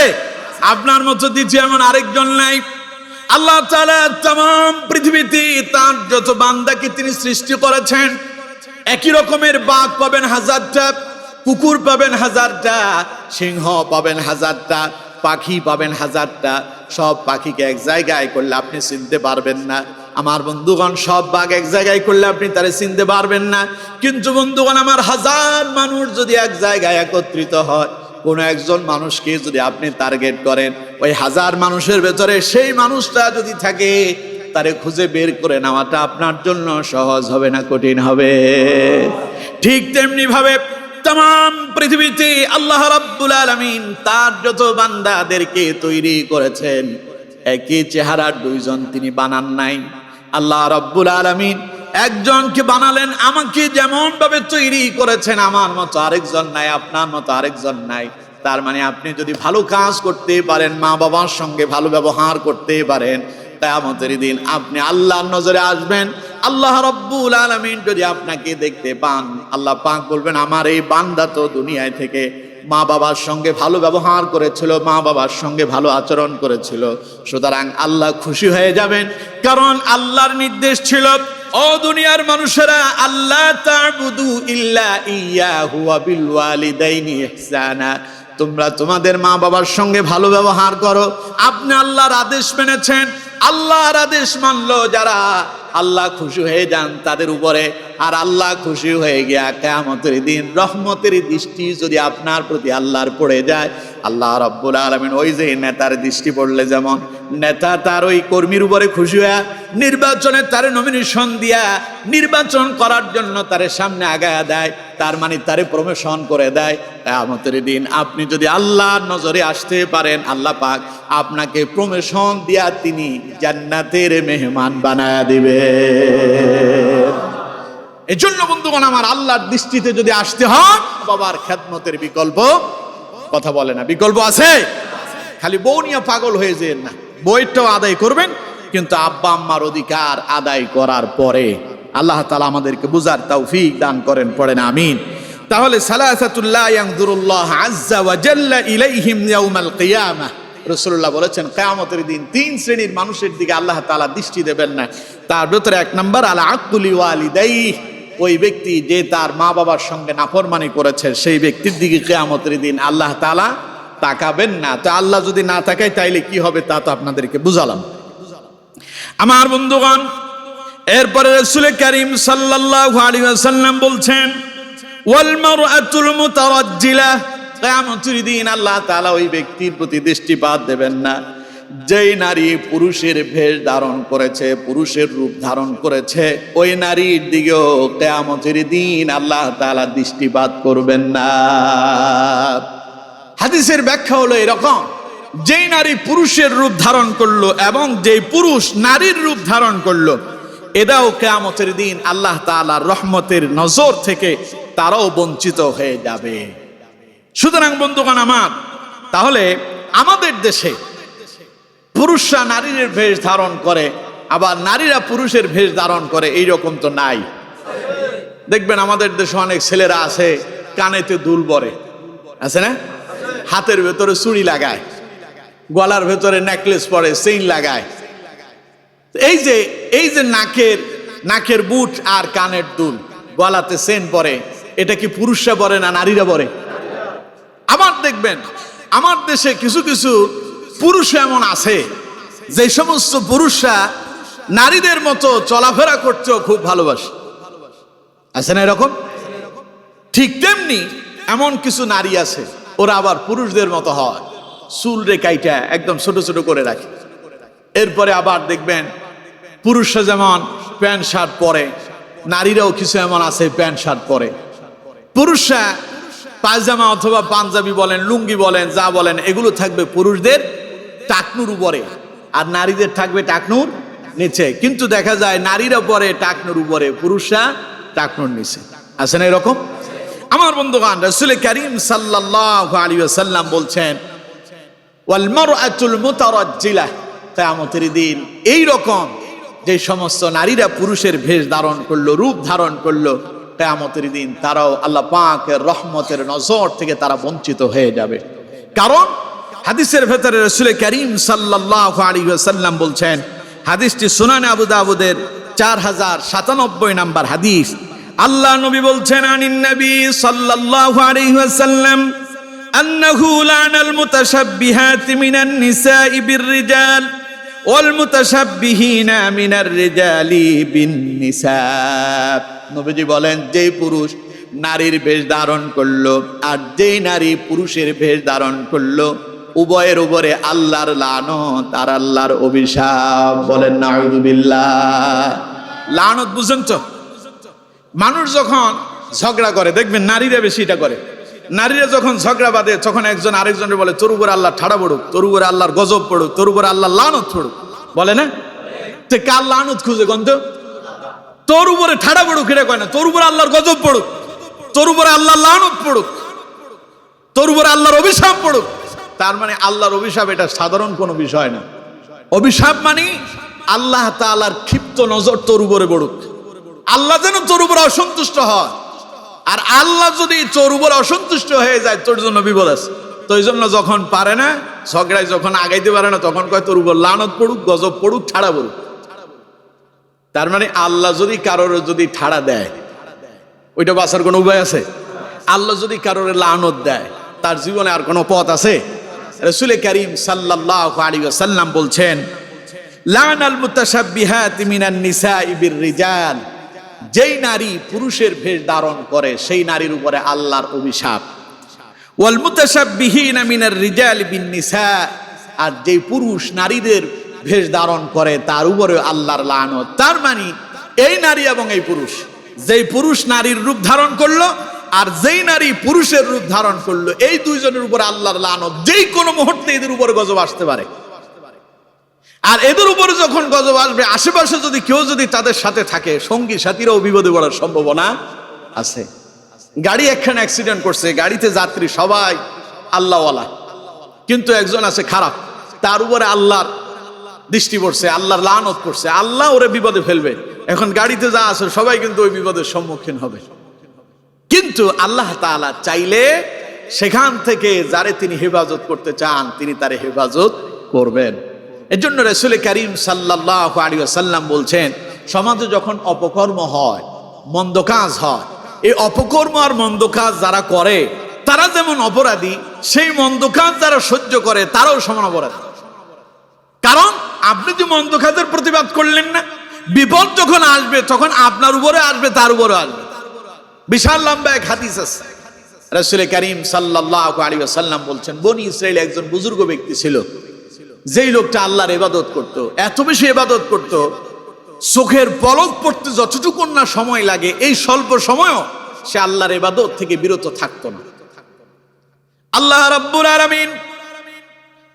আপনার মতো দ্বিতীয় এমন আরেকজন নাই। আল্লাহ তাআলা तमाम পৃথিবীতে তার যত বান্দাকে তিনি সৃষ্টি করেছেন, একই রকমের বাঘ পাবেন 1000টা, কুকুর পাবেন 1000টা, সিংহ পাবেন 1000টা, পাখি পাবেন 1000টা। সব পাখিকে এক জায়গায় করলে আপনি চিনতে পারবেন না। আমার বন্ধুগণ, সব বাঘ এক জায়গায় করলে আপনি তারে চিনতে পারবেন না। কিন্তু বন্ধুগণ আমার, 1000 মানুষ যদি এক জায়গায় একত্রিত হয়, কোন একজন মানুষকে যদি আপনি টার্গেট করেন, ওই 1000 মানুষের ভেতরে সেই মানুষটা যদি থাকে, তারে খুঁজে বের করে নেওয়াটা আপনার জন্য সহজ হবে না কঠিন হবে? ঠিক তেমনি ভাবে तमाम পৃথিবীতে আল্লাহ রাব্বুল আলামিন তার যত বান্দাদেরকে তৈরি করেছেন, একই চেহারার দুইজন তিনি বানান নাই। আল্লাহ রাব্বুল আলামিন একজনকে বানালেন, আমাকে যেমন ভাবে তৈরি করেছেন আমার মতো আরেকজন নাই, আপনার মতো আরেকজন নাই। তার মানে আপনি যদি ভালো কাজ করতে পারেন, মা বাবার সঙ্গে ভালো ব্যবহার করতে পারেন, কিয়ামতের দিন আপনি আল্লাহর নজরে আসবেন। আল্লাহ রাব্বুল আলামিন যদি আপনাকে দেখতে পান, আল্লাহ পাক বলবেন আমার এই বান্দা তো দুনিয়ায় থেকে মা বাবার সঙ্গে ভালো ব্যবহার করেছিল, মা বাবার সঙ্গে ভালো আচরণ করেছিল, সুতরাং আল্লাহ খুশি হয়ে যাবেন। কারণ আল্লাহর নির্দেশ ছিল, ও দুনিয়ার মানুষেরা, আল্লাহ তা'বুদু ইল্লা ইয়াহু ওয়া বিল ওয়ালিদাইনি ইহসানা, তোমরা তোমাদের মা বাবার সঙ্গে ভালো ব্যবহার করো। আপনি আল্লাহর আদেশ মেনেছেন, আল্লাহর আদেশ মানলো যারা, আল্লাহ খুশি হয়ে যান তাদের উপরে। আর আল্লাহ খুশি হয়ে গিয়া কিয়ামতের দিন রহমতের দৃষ্টি যদি আপনার প্রতি আল্লাহর পড়ে যায়, আল্লাহ রাব্বুল আলামিন ওই যে নেতার দৃষ্টি পড়লে যেমন নেতা তার ওই কর্মীর উপরে খুশি হয়ে নির্বাচনে তারে নমিনেশন দিয়া নির্বাচন করার জন্য তারে সামনে আগায়া দেয়, তার মানে তারে প্রমোশন করে দেয়, কিয়ামতের দিন আপনি যদি আল্লাহর নজরে আসতে পারেন, আল্লাহ পাক আপনাকে প্রমোশন দিয়া তিনি জান্নাতের মেহমান বানায়া দিবে। এই জন্য বন্ধুগণ আমার, আল্লাহর দৃষ্টিতে যদি আসতে হয়, বাবার খেদমতের বিকল্প, কথা বলে না, বিকল্প আছে। খালি বউ নিয়ে পাগল হয়ে যেন না, বইটাও আদায় করবেন, কিন্তু আব্বা আম্মার অধিকার আদায় করার পরে। আল্লাহ তাআলা আমাদেরকে বুঝার তৌফিক দান করেন, পড়েন আমিন। তাহলে সালাসাতুল্লাহ ইয়ানজুরুল্লাহ আযজা ওয়া জাল্লা ইলাইহিম ইয়াউমাল কিয়ামাহ, রাসূলুল্লাহ বলেছেন কিয়ামতের দিন 3 শ্রেণীর মানুষের দিকে আল্লাহ তাআলা দৃষ্টি দেবেন না। তার ভিতরে 1 নাম্বার আল আকুলি ওয়ালিদাইহি, ওই ব্যক্তি যে তার মা বাবার সঙ্গে নাফরমানি করেছে, সেই ব্যক্তির দিকে কিয়ামতের দিন আল্লাহ তাআলা তাকাবেন না। তো আল্লাহ যদি না তাকায় তাইলে কি হবে তা তো আপনাদেরকে বুঝালাম। আমার বন্ধুগণ, এরপরে রাসূল করিম সাল্লাল্লাহু আলাইহি ওয়াসাল্লাম বলছেন, ওয়াল মারআতুল মুতারাজ্জিলা, কিয়ামতের দিন আল্লাহ তাআলা ওই ব্যক্তির প্রতি দৃষ্টিপাত দেবেন না যেই নারী পুরুষের বেশ ধারণ করেছে, পুরুষের রূপ ধারণ করেছে, ওই নারীর দিকেও কিয়ামতের দিন আল্লাহ তাআলা দৃষ্টিপাত করবেন না। হাদিসের ব্যাখ্যা হলো এরকম, যেই নারী পুরুষের রূপ ধারণ করলো এবং যেই পুরুষ নারীর রূপ ধারণ করলো, এটাও কিয়ামতের দিন আল্লাহ তাআলার রহমতের নজর থেকে তারাও বঞ্চিত হয়ে যাবে। সুতরাং বন্ধুগণ আমার, তাহলে আমাদের দেশে পুরুষরা নারীর ভেষ ধারণ করে, আবার নারীরা পুরুষের ভেষ ধারণ করে, এইরকম তো নাই। দেখবেন আমাদের দেশে অনেক ছেলেরা আছে কানেতে দুল পরে, আছে না? হাতের ভেতরে চুড়ি লাগায়, গলার ভেতরে নেকলেস পরে, চেইন লাগায়। এই যে নাকের বুট আর কানের দুল, গলাতে চেন পরে, এটা কি পুরুষরা পরে না নারীরা পরে? আবার দেখবেন আমার দেশে কিছু কিছু পুরুষ এমন আছে যে সমস্ত পুরুষরা নারীদের মতো চলাফেরা করতেও খুব ভালোবাসে, আছে না এরকম? ঠিক তেমনি এমন কিছু নারী আছে ওরা আবার পুরুষদের মতো হয়, চুল রে কাইটা একদম ছোট ছোট করে রাখে। এরপরে আবার দেখবেন পুরুষরা যেমন প্যান্ট শার্ট পরে, নারীরাও কিছু এমন আছে প্যান্ট শার্ট পরে। পুরুষরা পায়জামা অথবা পাঞ্জাবি বলেন, লুঙ্গি বলেন, যা বলেন, এগুলো থাকবে পুরুষদের টাকনুর উপরে, আর নারীদের থাকবে টাকনুর নিচে। কিন্তু দেখা যায় নারীরা পরে টাকনুর উপরে, পুরুষরা টাকনুর নিচে, আছে না এরকম? আমার বন্ধুগণ, রাসূল করিম সাল্লাল্লাহু আলাইহি ওয়াসাল্লাম বলছেন, ওয়াল মারআতুল মুতারাজ্জিলা, কিয়ামতের দিন এই রকম যে সমস্ত নারীরা পুরুষের ভেষ ধারণ করলো, রূপ ধারণ করলো, কিয়ামতের দিন তারাও আল্লাহ পাকের রহমতের নজর থেকে তারা বঞ্চিত হয়ে যাবে। কারণ হাদিসের ভেতরে রাসূল করিম সাল্লাল্লাহু আলাইহি ওয়াসাল্লাম বলছেন, হাদিসটি সুনানে আবু দাউদের 4097 নাম্বার হাদিস। আল্লাহ নবী বলছেন, আনিন নবী সাল্লাল্লাহু আলাইহি ওয়াসাল্লাম আন্নাহু লানাল মুতাশাব্বিহাতি মিনান নিসাই বিররিজাল ওয়াল মুতাশাব্বিহিনা মিনার রিজালি বিন নিসা। নবীজি বলেন, যেই পুরুষ নারীর বেশ ধারণ করলো আর যেই নারী পুরুষের বেশ ধারণ করলো, উভয়ের উপরে আল্লাহর লানত আর আল্লাহর অভিশাপ। বলেন নাউযুবিল্লাহ। লানত বুঝেন তো? মানুষ যখন ঝগড়া করে, দেখবেন নারীরা বেশি এটা করে। নারীরা যখন ঝগড়া বাঁধে তখন একজন আরেকজনের বলে, তোর উপরে আল্লাহ ঠাড়া পড়ুক, তোর উপরে আল্লাহর গজব পড়ুক, তোর উপরে আল্লাহ লানত পড়ুক, বলে না? তো কার লানত খুঁজে গন্ত? তোর উপরে ঠাড়া পড়ুক এটা কয় না, তোর উপরে আল্লাহর গজব পড়ুক, তোর উপরে আল্লাহর লানত পড়ুক, তোর উপরে আল্লাহর অভিশাপ পড়ুক। তার মানে আল্লাহর অভিশাপ এটা সাধারণ কোনো বিষয় না। অভিশাপ মানে আল্লাহ তাআলার ক্ষিপ্ত নজর তোর উপরে পড়ুক, আল্লাহ যেন তোর উপরে অসন্তুষ্ট হয়। আর আল্লাহ যদি তোর উপরে অসন্তুষ্ট হয়ে যায়, তোর জন্য বিপদ আছে। তো এই জন্য যখন পারে না, ঝগড়ায় যখন আগাইতে পারে না, তখন কয় তোর উপর লানত পড়ুক, গজব পড়ুক, ঠাড়া পড়ুক। তার মানে আল্লাহ যদি কারোর যদি ঠাড়া দেয়, ওইটা বাঁচার কোনো উপায় আছে? আল্লাহ যদি কারোর লানত দেয়, তার জীবনে আর কোনো পথ আছে? রাসূল করিম সাল্লাল্লাহু আলাইহি ওয়াসাল্লাম বলছেন, লানাল মুতাশাব্বিহাতি মিনান নিসাই বিররিজাল, যেই নারী পুরুষের ভেষ ধারণ করে সেই নারীর উপরে আল্লাহর অভিশাপ। ওয়াল মুতাশাব্বিহিনা মিনার রিজাল বিন নিসা, আর যেই পুরুষ নারীদের ভেষ ধারণ করে তার উপরে আল্লাহর লানত। তার মানে এই নারী এবং এই পুরুষ, যেই পুরুষ নারীর রূপ ধারণ করলো আর যেই নারী পুরুষের রূপ ধারণ করলো, এই দুইজনের উপরে আল্লাহর লানত। যেই কোনো মুহূর্তে এদের উপরে গজব আসতে পারে। আর এদের উপরে যখন গজব আসবে, আশেপাশে যদি কেউ যদি তাদের সাথে থাকে, সঙ্গী সাথীরাও বিপদে পড়ার সম্ভাবনা আছে। গাড়ি একখানে অ্যাক্সিডেন্ট করছে, গাড়িতে যাত্রী সবাই আল্লাহওয়ালা, কিন্তু একজন আছে খারাপ, তার উপরে আল্লাহর দৃষ্টি পড়ছে, আল্লাহর লানত পড়ছে, আল্লাহ ওরে বিপদে ফেলবে। এখন গাড়িতে যা আছে সবাই কিন্তু ওই বিপদের সম্মুখীন হবে। কিন্তু আল্লাহ তাআলা চাইলে সেখান থেকে যারে তিনি হেফাজত করতে চান, তিনি তারে হেফাজত করবেন। এজন্য রাসূল করিম সাল্লাল্লাহু আলাইহি ওয়াসাল্লাম বলছেন, সমাজে যখন অপকর্ম হয়, মন্দ কাজ হয়, এই অপকর্ম আর মন্দ কাজ যারা করে তারা যেমন অপরাধী, সেই মন্দ কাজ যারা সহ্য করে তারাও সমান অপরাধী। কারণ আপনি যে মন্দ কাজের প্রতিবাদ করলেন না, বিপদ যখন আসবে তখন আপনার উপরে আসবে, তার উপরে আসবে। বিশাল লম্বা এক হাদিস আছে, রাসূল করিম সাল্লাল্লাহু আলাইহি ওয়াসাল্লাম বলছেন, বনি ইসরাইল একজন বুজুর্গ ব্যক্তি ছিল, যেই লোকটা আল্লাহর ইবাদত করত, এত বেশি ইবাদত করত, চোখের পলক পড়তে যতটুকু না সময় লাগে, এই স্বল্প সময়ও সে আল্লাহর ইবাদত থেকে বিরত থাকতো না। আল্লাহ রাব্বুল আলামিন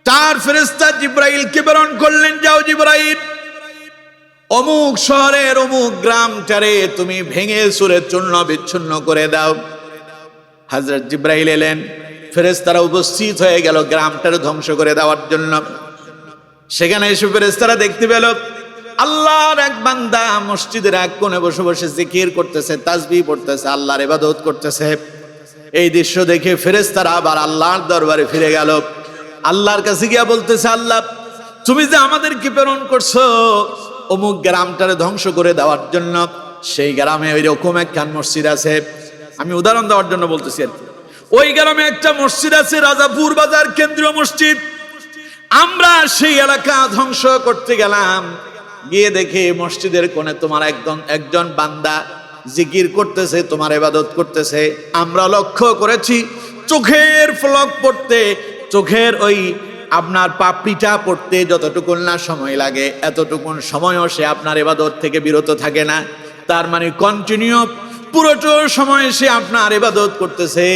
তার ফেরেশতা জিবরাইলকে প্রেরণ করলেন, যাও জিবরাইল, অমুক শহরের অমুক গ্রামটারে তুমি ভেঙে চুরে চূর্ণ বিচ্ছিন্ন করে দাও। হযরত জিবরাইল এলেন, ফেরেশতারা উপস্থিত হয়ে গেল গ্রামটারে ধ্বংস করে দেওয়ার জন্য। সেখানে এসে ফেরেশতারা দেখতে পেল আল্লাহর এক বান্দা মসজিদের এক কোণে বসে বসে জিকির করতেছে, তাসবিহ পড়তেছে, আল্লাহর ইবাদত করতেছে। এই দৃশ্য দেখে ফেরেশতারা আবার আল্লাহর দরবারে ফিরে গেল। আল্লাহর কাছে গিয়া বলতেছে, আল্লাহ তুমি যে আমাদেরকে প্রেরণ করছো অমুক গ্রামটারে ধ্বংস করে দেওয়ার জন্য, সেই গ্রামে ওই রকম একখান মসজিদ আছে। আমি উদাহরণ দেওয়ার জন্য বলতেছি আর কি। ওই গ্রামে একটা মসজিদ আছে, রাজাপুর বাজার কেন্দ্রীয় মসজিদ। আমরা সেই এলাকা ধ্বংস করতে গেলাম, গিয়ে দেখে মসজিদের কোণে তোমার একজন বান্দা জিকির করতেছে, তোমার ইবাদত করতেছে। আমরা লক্ষ্য করেছি চোখের ফলক পড়তে, চোখের ওই আপনার পাপড়িটা পড়তে যতটুকুন না সময় লাগে, এতটুকুন সময়ও সে আপনার ইবাদত থেকে বিরত থাকে না। তার মানে কন্টিনিউ পুরোটো সময় সে আপনার ইবাদত করতেছে।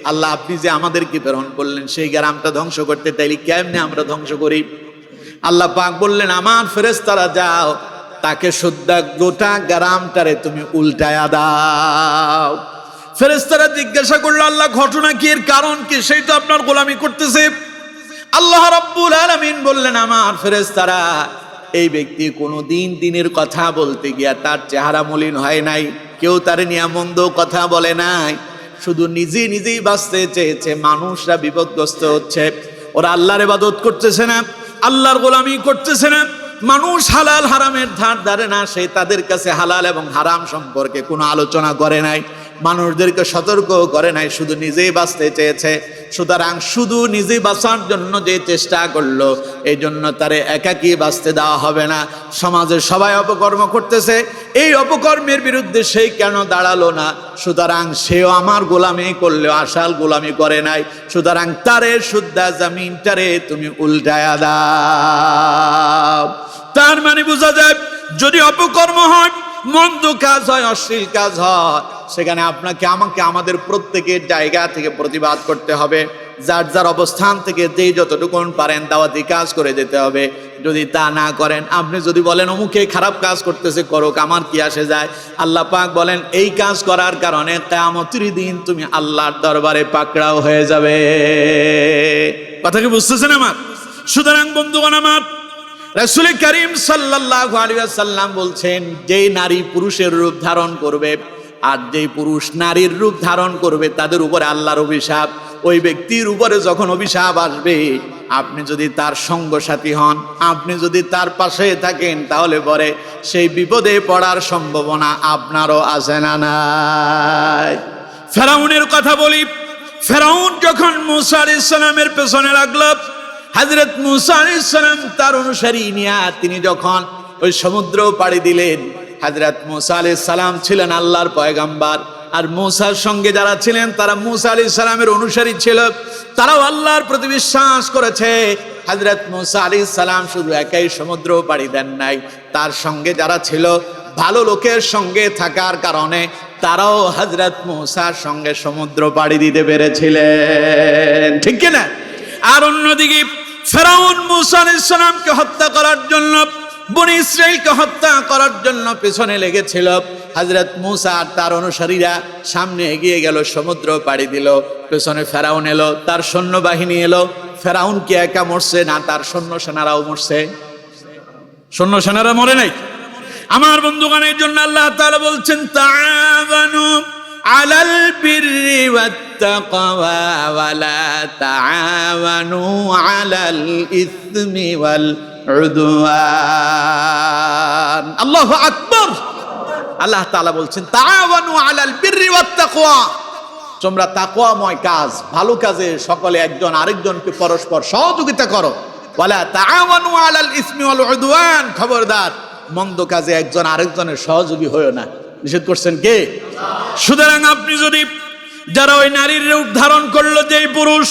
আল্লাহ আপনি যে আমাদেরকে প্রেরণ করলেন সেই গ্রামটা ধ্বংস করতে, তাইলে কেমনে আমরা ধ্বংস করি? আল্লাহ পাক বললেন, আমার ফেরেশতারা যাও, তাকে সুদ্ধা গোটা গ্রামটারে তুমি উল্টায়া দাও। ফেরেশতারা জিজ্ঞাসা করলো, আল্লাহ ঘটনা কি, এর কারণ কি? সেই তো আপনার গোলামি করতেছে। আল্লাহ রাব্বুল আলামিন বললেন, আমার ফেরেশতারা, এই ব্যক্তি কোনোদিন দিনের কথা বলতে গিয়া তার চেহারা মলিন হয় নাই, কেউ তার নিয়ে মন্দ কথা বলে নাই, শুধু নিজেই বাঁচতে চেয়েছে। মানুষরা বিপদগ্রস্ত হচ্ছে, ওরা আল্লাহর ইবাদত করতেছে না, আল্লাহর গোলামি করতেছে না, মানুষ হালাল হারামের ধার ধারে না, সে তাদের কাছে হালাল এবং হারাম সম্পর্কে কোনো আলোচনা করে নাই, মানুষদেরকে সতর্ক করে নাই, শুধু নিজেই বাঁচতে চেয়েছে। সুতরাং শুধু নিজে বাঁচার জন্য যে চেষ্টা করলো, এই জন্য তারে একাকী বাঁচতে দেওয়া হবে না। সমাজের সবাই অপকর্ম করতেছে, এই অপকর্মের বিরুদ্ধে সেই কেন দাঁড়ালো না? সুতরাং সেও আমার গোলামি করলেও আসল গোলামি করে নাই। সুতরাং তারে শুদ্ধা জামিনটারে তুমি উল্টায়া দাও। তার মানে বোঝা যায়, যদি অপকর্ম হয়, মন্দ কাজ হয়, অশ্লীল কাজ হয়, সেখানে আপনাকে আমাকে আমাদের প্রত্যেকের জায়গা থেকে প্রতিবাদ করতে হবে। যার যার অবস্থান থেকে যেই যতটুকুন পারেন দাওয়াতি কাজ করে যেতে হবে। যদি তা না করেন, আপনি যদি বলেন অমুকে খারাপ কাজ করতেছে, করুক, আমার কি আসে যায়? আল্লাহ পাক বলেন, এই কাজ করার কারণে কিয়ামতের দিন তুমি আল্লাহর দরবারে পাকড়াও হয়ে যাবে। কথা কি বুঝতেছেন আমার? সুতরাং বন্ধুগণ আমার, রাসূল করিম সাল্লাল্লাহু আলাইহি ওয়াসাল্লাম বলছেন, যেই নারী পুরুষের রূপ ধারণ করবে আর যেই পুরুষ নারীর রূপ ধারণ করবে, তাদের উপরে আল্লাহর অভিশাপ। ওই ব্যক্তির উপরে যখন অভিশাপ আসবে, আপনি যদি তার সঙ্গ সাথী হন, আপনি যদি তার পাশে থাকেন, তাহলে পরে সেই বিপদে পড়ার সম্ভাবনা আপনারও আছে না নাই? ফেরাউনের কথা বলি। ফেরাউন যখন মূসা আলাইহিস সালামের পেছনে লাগলো, হযরত মূসা আলাইহিস সালাম তার অনুসারী নিয়ে তিনি যখন ওই সমুদ্র পাড়ি দিলেন, হযরত মূসা আলাইহিস সালাম ছিলেন আল্লাহর পয়গম্বর, আর মূসার সঙ্গে যারা ছিলেন তারা মূসা আলাইহিস সালামের অনুসারী ছিল, তারাও আল্লাহর প্রতি বিশ্বাস করেছে। হযরত মূসা আলাইহিস সালাম শুধু একাই সমুদ্র পাড়ি দেন নাই, তার সঙ্গে যারা ছিল ভালো লোকের সঙ্গে থাকার কারণে তারাও হযরত মূসার সঙ্গে সমুদ্র পাড়ি দিতে পেরেছিলেন, ঠিক কি না? আর অন্যদিকে ফেরাউন মূসা আলাইহিস সালামকে হত্যা করার জন্য, বনি ইসরাইলকে হত্যা করার জন্য পেছনে লেগেছিল। হযরত মূসা আর তার অনুসারীরা সামনে এগিয়ে গেল, সমুদ্র পাড়ি দিল, পেছনে ফেরাউন এলো, তার সৈন্যবাহিনী এলো। ফেরাউন কি একা মরছে না, তার সৈন্য সেনারাও মরছে? সৈন্য সেনারা মরে নাই। আমার বন্ধুগণ, এই জন্য আল্লাহ তাআলা বলছেন, তাআওয়ানু আলাল বিররি ওয়াত তাকওয়া ওয়া লা তাআওয়ানু আলাল ইসমি ওয়াল উদওয়ান। আল্লাহু আকবার। আল্লাহ তাআলা বলছেন, তাআওয়ানু আলাল বিররি ওয়াত তাকওয়া, তোমরা তাকওয়াময় কাজ, ভালো কাজে সকলে একজন আরেকজনকে পরস্পর সহযোগিতা করো। ওয়া লা তাআওয়ানু আলাল ইসমি ওয়াল উদওয়ান, খবরদার মন্দ কাজে একজন আরেকজনের সহযোগী হয়ো না। নিষেধ করছেন কে? সুতরাং আপনি যদি, যারা ওই নারীর রূপ ধারণ করলো যেই পুরুষ,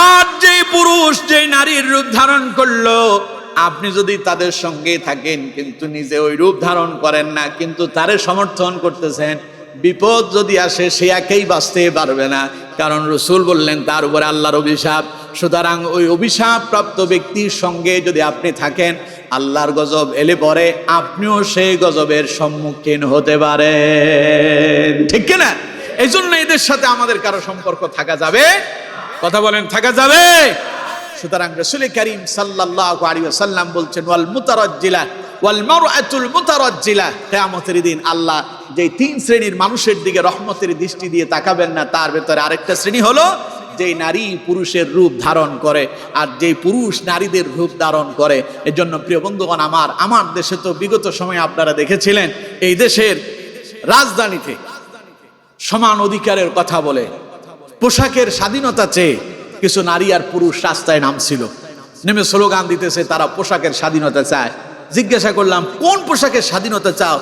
আর যেই পুরুষ যেই নারীর রূপ ধারণ করলো, আপনি যদি তাদের সঙ্গে থাকেন কিন্তু নিজে ওই রূপ ধারণ করেন না, কিন্তু তারে সমর্থন করতেছেন, বিপদ যদি আসে সে একাই বাঁচতে পারবে না, কারণ রাসূল বললেন তার উপরে আল্লাহর অভিশাপ। সুতরাং ওই অভিশাপ প্রাপ্ত ব্যক্তির সঙ্গে যদি আপনি থাকেন, আল্লাহর গজব এলে পরে আপনিও সেই গজবের সম্মুখীন হতে পারেন, ঠিক কিনা? এই জন্য এদের সাথে আমাদের কারো সম্পর্ক থাকা যাবে? কথা বলেন, থাকা যাবে? সুতরাং রাসূল করিম সাল্লাল্লাহু আলাইহি ওয়াসাল্লাম বলছেন ওয়াল মুতারাজ্জিলা ওয়াল মারআতুল মুতারাজ্জিলা, কিয়ামতের দিন আল্লাহ যে তিন শ্রেণীর মানুষের দিকে রহমতের দৃষ্টি দিয়ে তাকাবেন না, তার ভেতরে আরেকটা শ্রেণী হলো যেই নারী পুরুষের রূপ ধারণ করে আর যেই পুরুষ নারীদের রূপ ধারণ করে। এজন্য প্রিয় বন্ধুগণ, আমার দেশে তো বিগত সময়ে আপনারা দেখেছিলেন, এই দেশের রাজধানীতে সমান অধিকারের কথা বলে পোশাকের স্বাধীনতা চেয়ে কিছু নারী আর পুরুষ রাস্তায় নামছিল, নেমে স্লোগান দিতেছে তারা পোশাকের স্বাধীনতা চায়। জিজ্ঞাসা করলাম, কোন পোশাকের স্বাধীনতা চাও?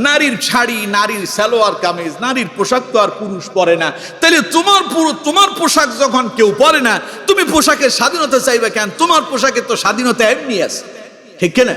নারীর শাড়ি, নারীর সালোয়ার কামিজ, নারীর পোশাক তো আর পুরুষ পরে না, তাহলে তোমার পোশাক যখন কেউ পরে না, তুমি পোশাকের স্বাধীনতা চাইবে কেন? তোমার পোশাকের তো স্বাধীনতা এমনি আছে, ঠিক কিনা?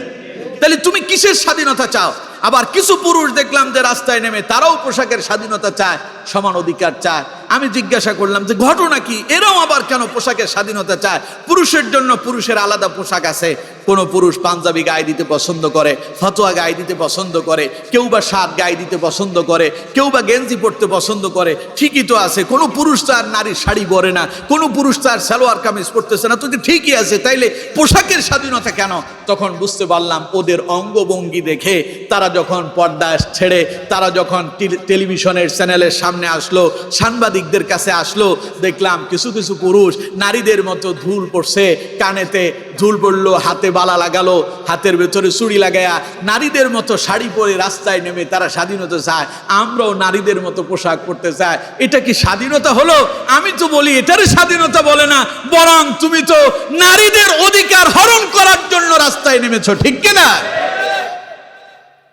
তাহলে তুমি কিসের স্বাধীনতা চাও? আবার কিছু পুরুষ দেখলাম যে রাস্তায় নেমে তারাও পোশাকের স্বাধীনতা চায়, সমান অধিকার চায়। আমি জিজ্ঞাসা করলাম যে ঘটনা কি, এরাও আবার কেন পোশাকের স্বাধীনতা চায়? পুরুষের জন্য পুরুষের আলাদা পোশাক আছে। কোনো পুরুষ পাঞ্জাবি গায়ে দিতে পছন্দ করে, ফতোয়া গায়ে দিতে পছন্দ করে, কেউ বা শার্ট গায়ে দিতে পছন্দ করে, কেউ বা গেঞ্জি পরতে পছন্দ করে, ঠিকই তো আছে। কোনো পুরুষ তো আর নারীর শাড়ি পরে না, কোনো পুরুষ তো আর সালোয়ার কামিজ পরতেছে না, তো ঠিকই আছে, তাইলে পোশাকের স্বাধীনতা কেন? তখন বুঝতে পারলাম ওদের অঙ্গভঙ্গি দেখে তারা যখন পর্দা ছেড়ে তারা যখন টেলিভিশনের চ্যানেলের সামনে আসলো, সাংবাদিকদের কাছে আসলো, দেখলাম কিছু কিছু পুরুষ নারীদের মতো ঝুল পড়ছে, কানেতে ঝুল পড়লো, হাতে বালা লাগালো, হাতের ভেতরে চুড়ি লাগায়া নারীদের মতো শাড়ি পরে রাস্তায় নেমে তারা স্বাধীনতা চায়। আমরাও নারীদের মতো পোশাক পরতে চাই। এটা কি স্বাধীনতা হলো? আমি তো বলি এটারই স্বাধীনতা বলে না, বরং তুমি তো নারীদের অধিকার হরণ করার জন্য রাস্তায় নেমেছো, ঠিক কিনা?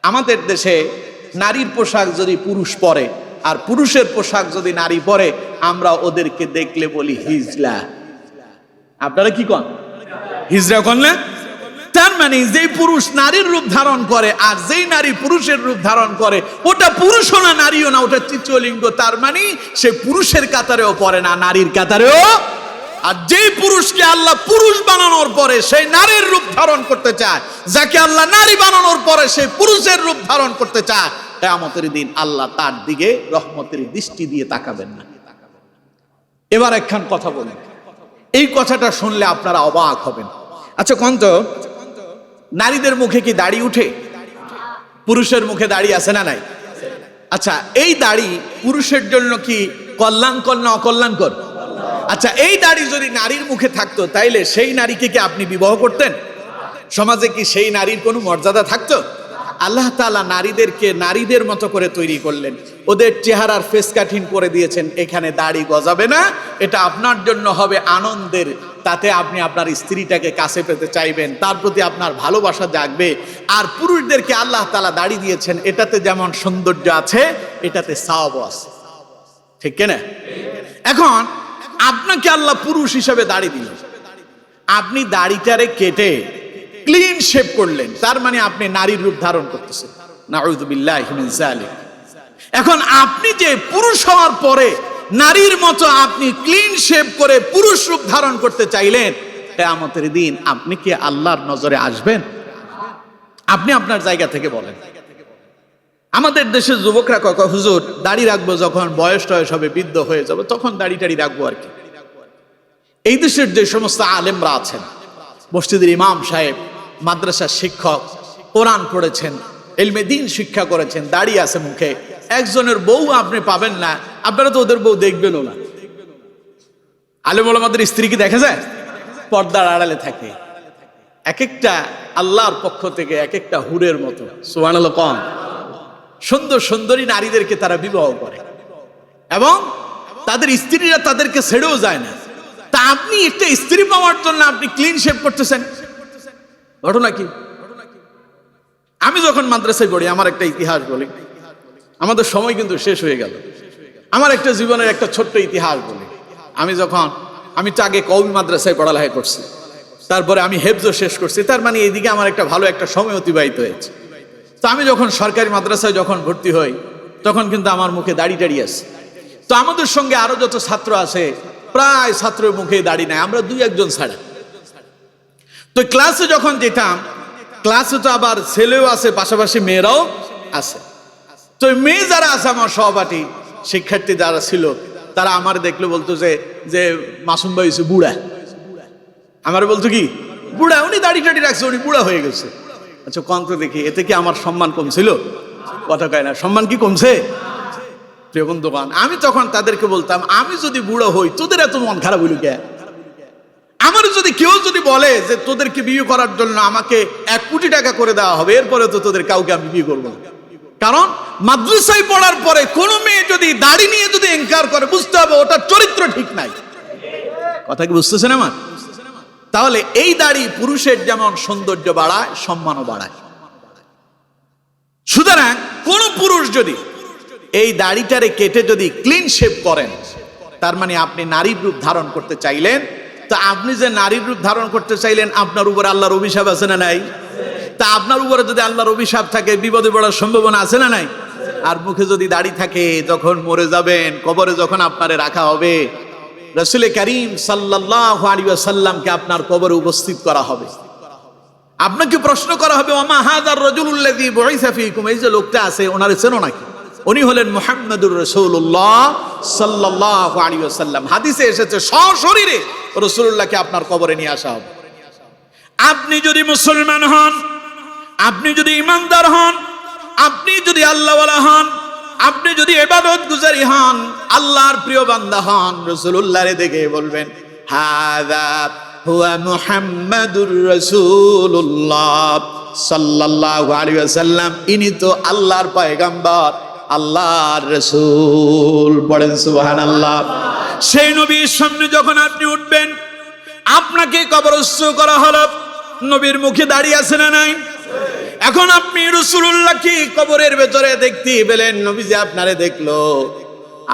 আমাদের দেশে নারীর পোশাক যদি পুরুষ পরে আর পুরুষের পোশাক যদি নারী পরে, আমরা ওদেরকে দেখলে বলি হিজলা। আপনারা কি কন? হিজরা কন না? তার মানে যেই পুরুষ নারীর রূপ ধারণ করে আর যেই নারী পুরুষের রূপ ধারণ করে, ওটা পুরুষও না নারীও না, ওটা তৃতীয় লিঙ্গ। তার মানে সে পুরুষের কাতারেও পড়ে না, নারীর কাতারেও। আর যেই পুরুষকে আল্লাহ পুরুষ বানানোর পরে সেই নারীর রূপ ধারণ করতে চায়, যাকে আল্লাহ নারী বানানোর পরে সেই পুরুষের রূপ ধারণ করতে চায়, কিয়ামতের দিন আল্লাহ তার দিকে রহমতের দৃষ্টি দিয়ে তাকাবেন না। এবার একখান কথা বলেন, এই কথাটা শুনলে আপনারা অবাক হবেন। আচ্ছা কোন তো, নারীদের মুখে কি দাড়ি উঠে? পুরুষের মুখে দাড়ি আছে না নাই? আচ্ছা, এই দাড়ি পুরুষের জন্য কি কল্যাণকর না অকল্যাণকর? আচ্ছা, এই দাড়ি যদি নারীর মুখে থাকতো, তাইলে সেই নারীকে কি আপনি বিবাহ করতেন? সমাজে কি সেই নারীর কোনো মর্যাদা থাকতো? আল্লাহ তাআলা নারীদেরকে নারীদের মতো করে তৈরি করলেন, ওদের চেহারার ফেস কাটিং করে দিয়েছেন। এখানে দাড়ি গজাবে না, এটা আপনার জন্য হবে আনন্দের। তাতে আপনি আপনার স্ত্রীটাকে কাছে পেতে চাইবেন, তার প্রতি আপনার ভালোবাসা জাগবে। আর পুরুষদেরকে আল্লাহ তাআলা দাড়ি দিয়েছেন, এটাতে যেমন সৌন্দর্য আছে, এটাতে সওয়াবও আছে, ঠিক কিনা? এখন আপনাকে আল্লাহ পুরুষ হিসেবে দাড়ি দিলেন, আপনি দাড়িটারে কেটে ক্লিন শেভ করলেন, তার মানে আপনি নারীর রূপ ধারণ করতেছেন। নাউযুবিল্লাহি মিন যালিক। এখন আপনি যে পুরুষ হওয়ার পরে নারীর মতো আপনি ক্লিন শেভ করে পুরুষ রূপ ধারণ করতে চাইলেন, কিয়ামতের দিন আপনি কি আল্লাহর নজরে আসবেন? আপনি আপনার জায়গা থেকে বলেন। আমাদের দেশের যুবকরা কয় হুজুর দাড়ি রাখবো যখন বয়স টয়স হবে, বৃদ্ধ হয়ে যাবে, তখন দাড়ি টাড়ি রাখবো আর কি। এই দেশের যে সমস্ত আলেমরা আছেন, মসজিদের ইমাম সাহেব, মাদ্রাসার শিক্ষক, কোরআন পড়েছেন, ইলমে দ্বীন শিক্ষা করেছেন, দাড়ি আছে মুখে, একজনের বউ আপনি পাবেন না, আপনারা তো ওদের বউ দেখবেনও না। আলেম ওলামাদের স্ত্রী কি দেখা যায়? পর্দার আড়ালে থাকে। এক একটা আল্লাহর পক্ষ থেকে এক একটা হুরের মতো, সুবহানাল্লাহ কম, সুন্দর সুন্দরী নারীদেরকে তারা বিবাহ করে এবং তাদের স্ত্রীরা তাদেরকে ছেড়েও যায় না। তা আপনি একটা স্ত্রী পাওয়ার জন্য আপনি ক্লিন শেভ করতেছেন, ঘটনা কি? আমি যখন মাদ্রাসায় পড়ি, আমার একটা ইতিহাস বলি, আমাদের সময় কিন্তু শেষ হয়ে গেল। আমার একটা জীবনের একটা ছোট্ট ইতিহাস বলি। আমি তো আগে কওমি মাদ্রাসায় পড়ালেখা করছি, তারপরে আমি হেফজও শেষ করছি, তার মানে এইদিকে আমার একটা ভালো একটা সময় অতিবাহিত হয়েছে। তো আমি যখন সরকারি মাদ্রাসায় যখন ভর্তি হই, তখন কিন্তু আমার মুখে দাড়ি টাড়ি আছে। তো আমাদের সঙ্গে আরো যত ছাত্র আছে, প্রায় ছাত্রের মুখে দাড়ি নাই, আমরা দুই একজন ছাড়া। তো ক্লাসে যখন যেতাম, ক্লাসে তো আবার ছেলেও আছে, পাশাপাশি মেয়েরাও আছে। তো মেয়ে যারা আছে, আমার সহপাঠী শিক্ষার্থী যারা ছিল, তারা আমার দেখলে বলতো যে মাসুম ভাই হচ্ছে বুড়া। আমার বলতো কি বুড়া, উনি দাড়ি টাড়ি রাখছে, উনি বুড়া হয়ে গেছে। আচ্ছা কন্ত দেখি, এতে কি আমার সম্মান কমছিল? কথা কয় না, সম্মান কি কমছে? প্রিয় বন্ধুগণ, আমি তখন তাদেরকে বলতাম, আমি যদি বুড়ো হই তোদের এত মন খারাপ হইল কে? আমার যদি কেউ যদি বলে যে তোদেরকে বিয়ে করার জন্য আমাকে 1 কোটি টাকা করে দেওয়া হবে, এরপরে তো তোদের কাউকে আমি বিয়ে করবো না। কারণ মাদ্রাসায় পড়ার পরে কোন মেয়ে যদি দাড়ি নিয়ে যদি এনকার করে, বুঝতে হবে ওটার চরিত্র ঠিক নাই। কথা কি বুঝতেছেন আমার? তাহলে এই দাড়ি পুরুষের যেমন সৌন্দর্য বাড়ায়, সম্মানও বাড়ায়। সুতরাং কোন পুরুষ যদি এই দাড়িটারে কেটে যদি ক্লিন শেভ করেন, তার মানে আপনি নারীর রূপ ধারণ করতে চাইলেন। তা আপনি যে নারীর রূপ ধারণ করতে চাইলেন, আপনার উপর আল্লাহর অভিশাপ আছে না নাই? তা আপনার উপরে যদি আল্লাহর অভিশাপ থাকে, বিপদে পড়ার সম্ভাবনা আছে না নাই? আর মুখে যদি দাড়ি থাকে, যখন মরে যাবেন, কবরে যখন আপনারে রাখা হবে, রাসূল করিম সাল্লাল্লাহু আলাইহি ওয়াসাল্লামকে আপনার কবরে উপস্থিত করা হবে। আপনাকে প্রশ্ন করা হবে, ওমা হাযার রাজুলুল্লাযী বুইসা ফীকুম, এই যে লোকটা আছে ওনারে চেনো নাকি? উনি হলেন মুহাম্মদুর রাসূলুল্লাহ সাল্লাল্লাহু আলাইহি ওয়াসাল্লাম। হাদিসে এসেছে সশরীরে রাসূলুল্লাহকে আপনার কবরে নিয়ে আসা হবে। আপনি যদি মুসলমান হন, আপনি যদি ঈমানদার হন, আপনি যদি আল্লাহওয়ালা হন, আপনি যদি ইবাদত গুজারি হন, আল্লাহর প্রিয় বান্দা হন, রাসূলুল্লাহরে দেখে বলবেন হাযা হুয়া মুহাম্মাদুর রাসূলুল্লাহ সাল্লাল্লাহু আলাইহি ওয়াসাল্লাম, ইনি তো আল্লাহর পয়গম্বর, আল্লাহর রাসূল। পড়েন সুবহানাল্লাহ। সেই নবীর সামনে যখন আপনি উঠবেন, আপনাকে কবরস্থ করা হলো, নবীর মুখে দাঁড়িয়ে আছে না নাই? এখন আপনি রাসূলুল্লাহকে কবরের ভেতরে দেখতে পেলেন, নবী যে আপনারে দেখলো,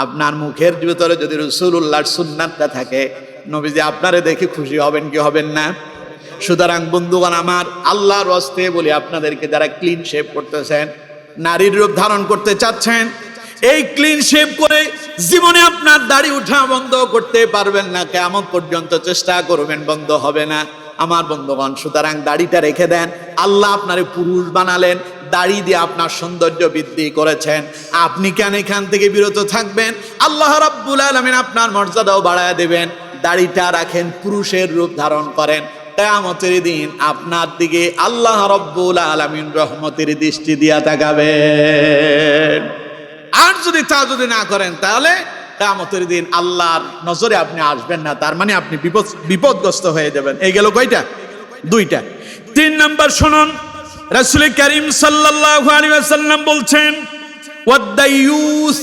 আপনার মুখের ভেতরে যদি রাসূলুল্লাহর সুন্নাতটা থাকে, নবী যে আপনারে দেখে খুশি হবেন কি হবেন না? সুতরাং বন্ধুগণ আমার, আল্লাহর ওয়াস্তে বলি আপনাদেরকে, যারা ক্লিন শেভ করতেছেন, নারীর রূপ ধারণ করতে চাচ্ছেন, এই ক্লিন শেভ করে জীবনে আপনার দাড়ি উঠা বন্ধ করতে পারবেন না, কিয়ামত পর্যন্ত চেষ্টা করবেন, বন্ধ হবে না আমার বন্ধুগণ। সুতরাং দাড়িটা রেখে দেন। আল্লাহ আপনারে পুরুষ বানালেন, দাড়ি দিয়ে আপনার সৌন্দর্য বৃদ্ধি করেছেন, আপনি কেন এখান থেকে বিরত থাকবেন? আল্লাহ রাব্বুল আলামিন আপনার মর্যাদাও বাড়ায় দেবেন। দাড়িটা রাখেন, পুরুষের রূপ ধারণ করেন, কিয়ামতের দিন আপনার দিকে আল্লাহ রাব্বুল আলামিন রহমতের দৃষ্টি দিয়া তাকাবেন। আর যদি তা যদি না করেন, তাহলে কিয়ামতের দিন আল্লাহর নজরে আপনি আসবেন না, তার মানে আপনি বিপদগ্রস্ত হয়ে যাবেন। এই গেল কয়টা? 2টা। 3 নাম্বার শুনুন, রাসূল করিম সাল্লাল্লাহু আলাইহি ওয়াসাল্লাম বলছেন ওয়াদাইয়ুস,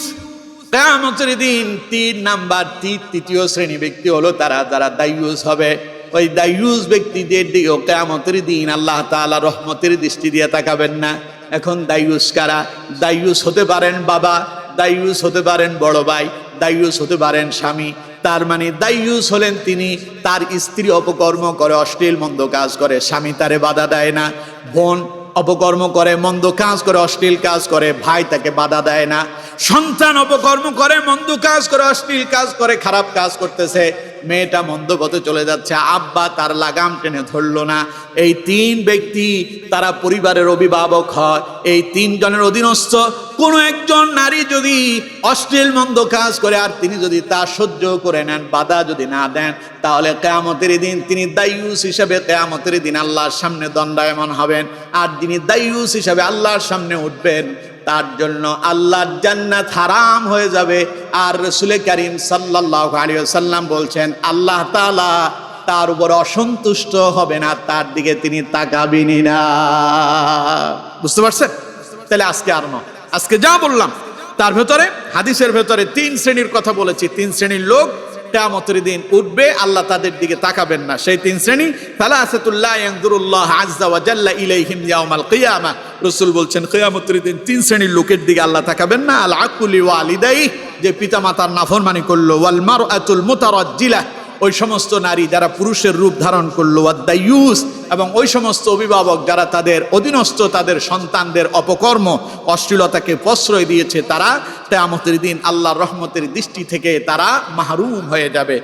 কিয়ামতের দিন 3 নাম্বার, তৃতীয় শ্রেণী ব্যক্তি হলো তারা যারা দাইয়ুস হবে। ওই দাইয়ুস ব্যক্তিদের দিকে কিয়ামতের দিন আল্লাহ তাআলা রহমতের দৃষ্টি দিয়ে তাকাবেন না। এখন দাইয়ুস কারা? দাইয়ুস হতে পারেন বাবা, দাইয়ুস হতে পারেন বড় ভাই, দাইয়ুস হতে পারেন স্বামী। তার মানে দাইয়ুস হলেন তিনি, তার স্ত্রী অপকর্ম করে, অশ্লীল মন্দ কাজ করে, স্বামী তারে বাধা দেয় না। বোন অপকর্ম করে, মন্দ কাজ করে, অশ্লীল কাজ করে, ভাই তাকে বাধা দেয় না। সন্তান অপকর্ম করে, মন্দ কাজ করে, অশ্লীল কাজ করে, খারাপ কাজ করতেছে, মেয়েটা মন্দ পথে চলে যাচ্ছে, আব্বা তার লাগাম টেনে ধরলো না। এই 3 ব্যক্তি তারা পরিবারের অভিভাবক হয়। এই 3 জনের অধীনস্থ কোনো একজন নারী যদি অশ্লীল মন্দ কাজ করে, আর তিনি যদি তা সহ্য করে নেন, বাধা যদি না দেন, তাহলে কিয়ামতের দিন তিনি দাইয়ুস হিসাবে কিয়ামতের দিন আল্লাহর সামনে দণ্ডায়মান হবেন। আর যিনি দাইয়ুস হিসাবে আল্লাহর সামনে উঠবেন, তার জন্য আল্লাহর জান্নাত হারাম হয়ে যাবে। আর রাসূল করিম সাল্লাল্লাহু আলাইহি ওয়াসাল্লাম বলছেন, আল্লাহ তাআলা তার উপর অসন্তুষ্ট হবে না, তার দিকে তিনি তাকাবেনই না। বুঝতে পারছেন? তাহলে আজকে আর নয়, আজকে যা বললাম তার ভেতরে, হাদিসের ভেতরে 3 শ্রেণীর কথা বলেছি। 3 শ্রেণীর লোক কিয়ামতের দিন উঠবে, আল্লাহ তাদের দিকে তাকাবেন না। সেই 3 শ্রেণী, সালাসাতুল লা ইয়ানজুরুল্লাহু আযজা ওয়া জাল্লা ইলাইহিম ইয়াউমাল কিয়ামা। রাসূল বলছেন কিয়ামতের দিন 3 শ্রেণীর লোকের দিকে আল্লাহ তাকাবেন না। আল আকুলি ওয়ালিদাই, যে পিতামাতার নাফরমানি করলো, ওয়াল মারআতুল মুতারাজ্জিলা, ওই সমস্ত নারী যারা পুরুষের রূপ ধারণ করলো, ওয়াদাইয়ুস, এবং ওই সমস্ত অভিভাবক যারা তাদের অধীনস্থ তাদের সন্তানদের অপকর্ম অশ্লীলতাকে প্রশ্রয় দিয়েছে, তারা কিয়ামতের দিন আল্লাহর রহমতের দৃষ্টি থেকে তারা মাহরুম হয়ে যাবে।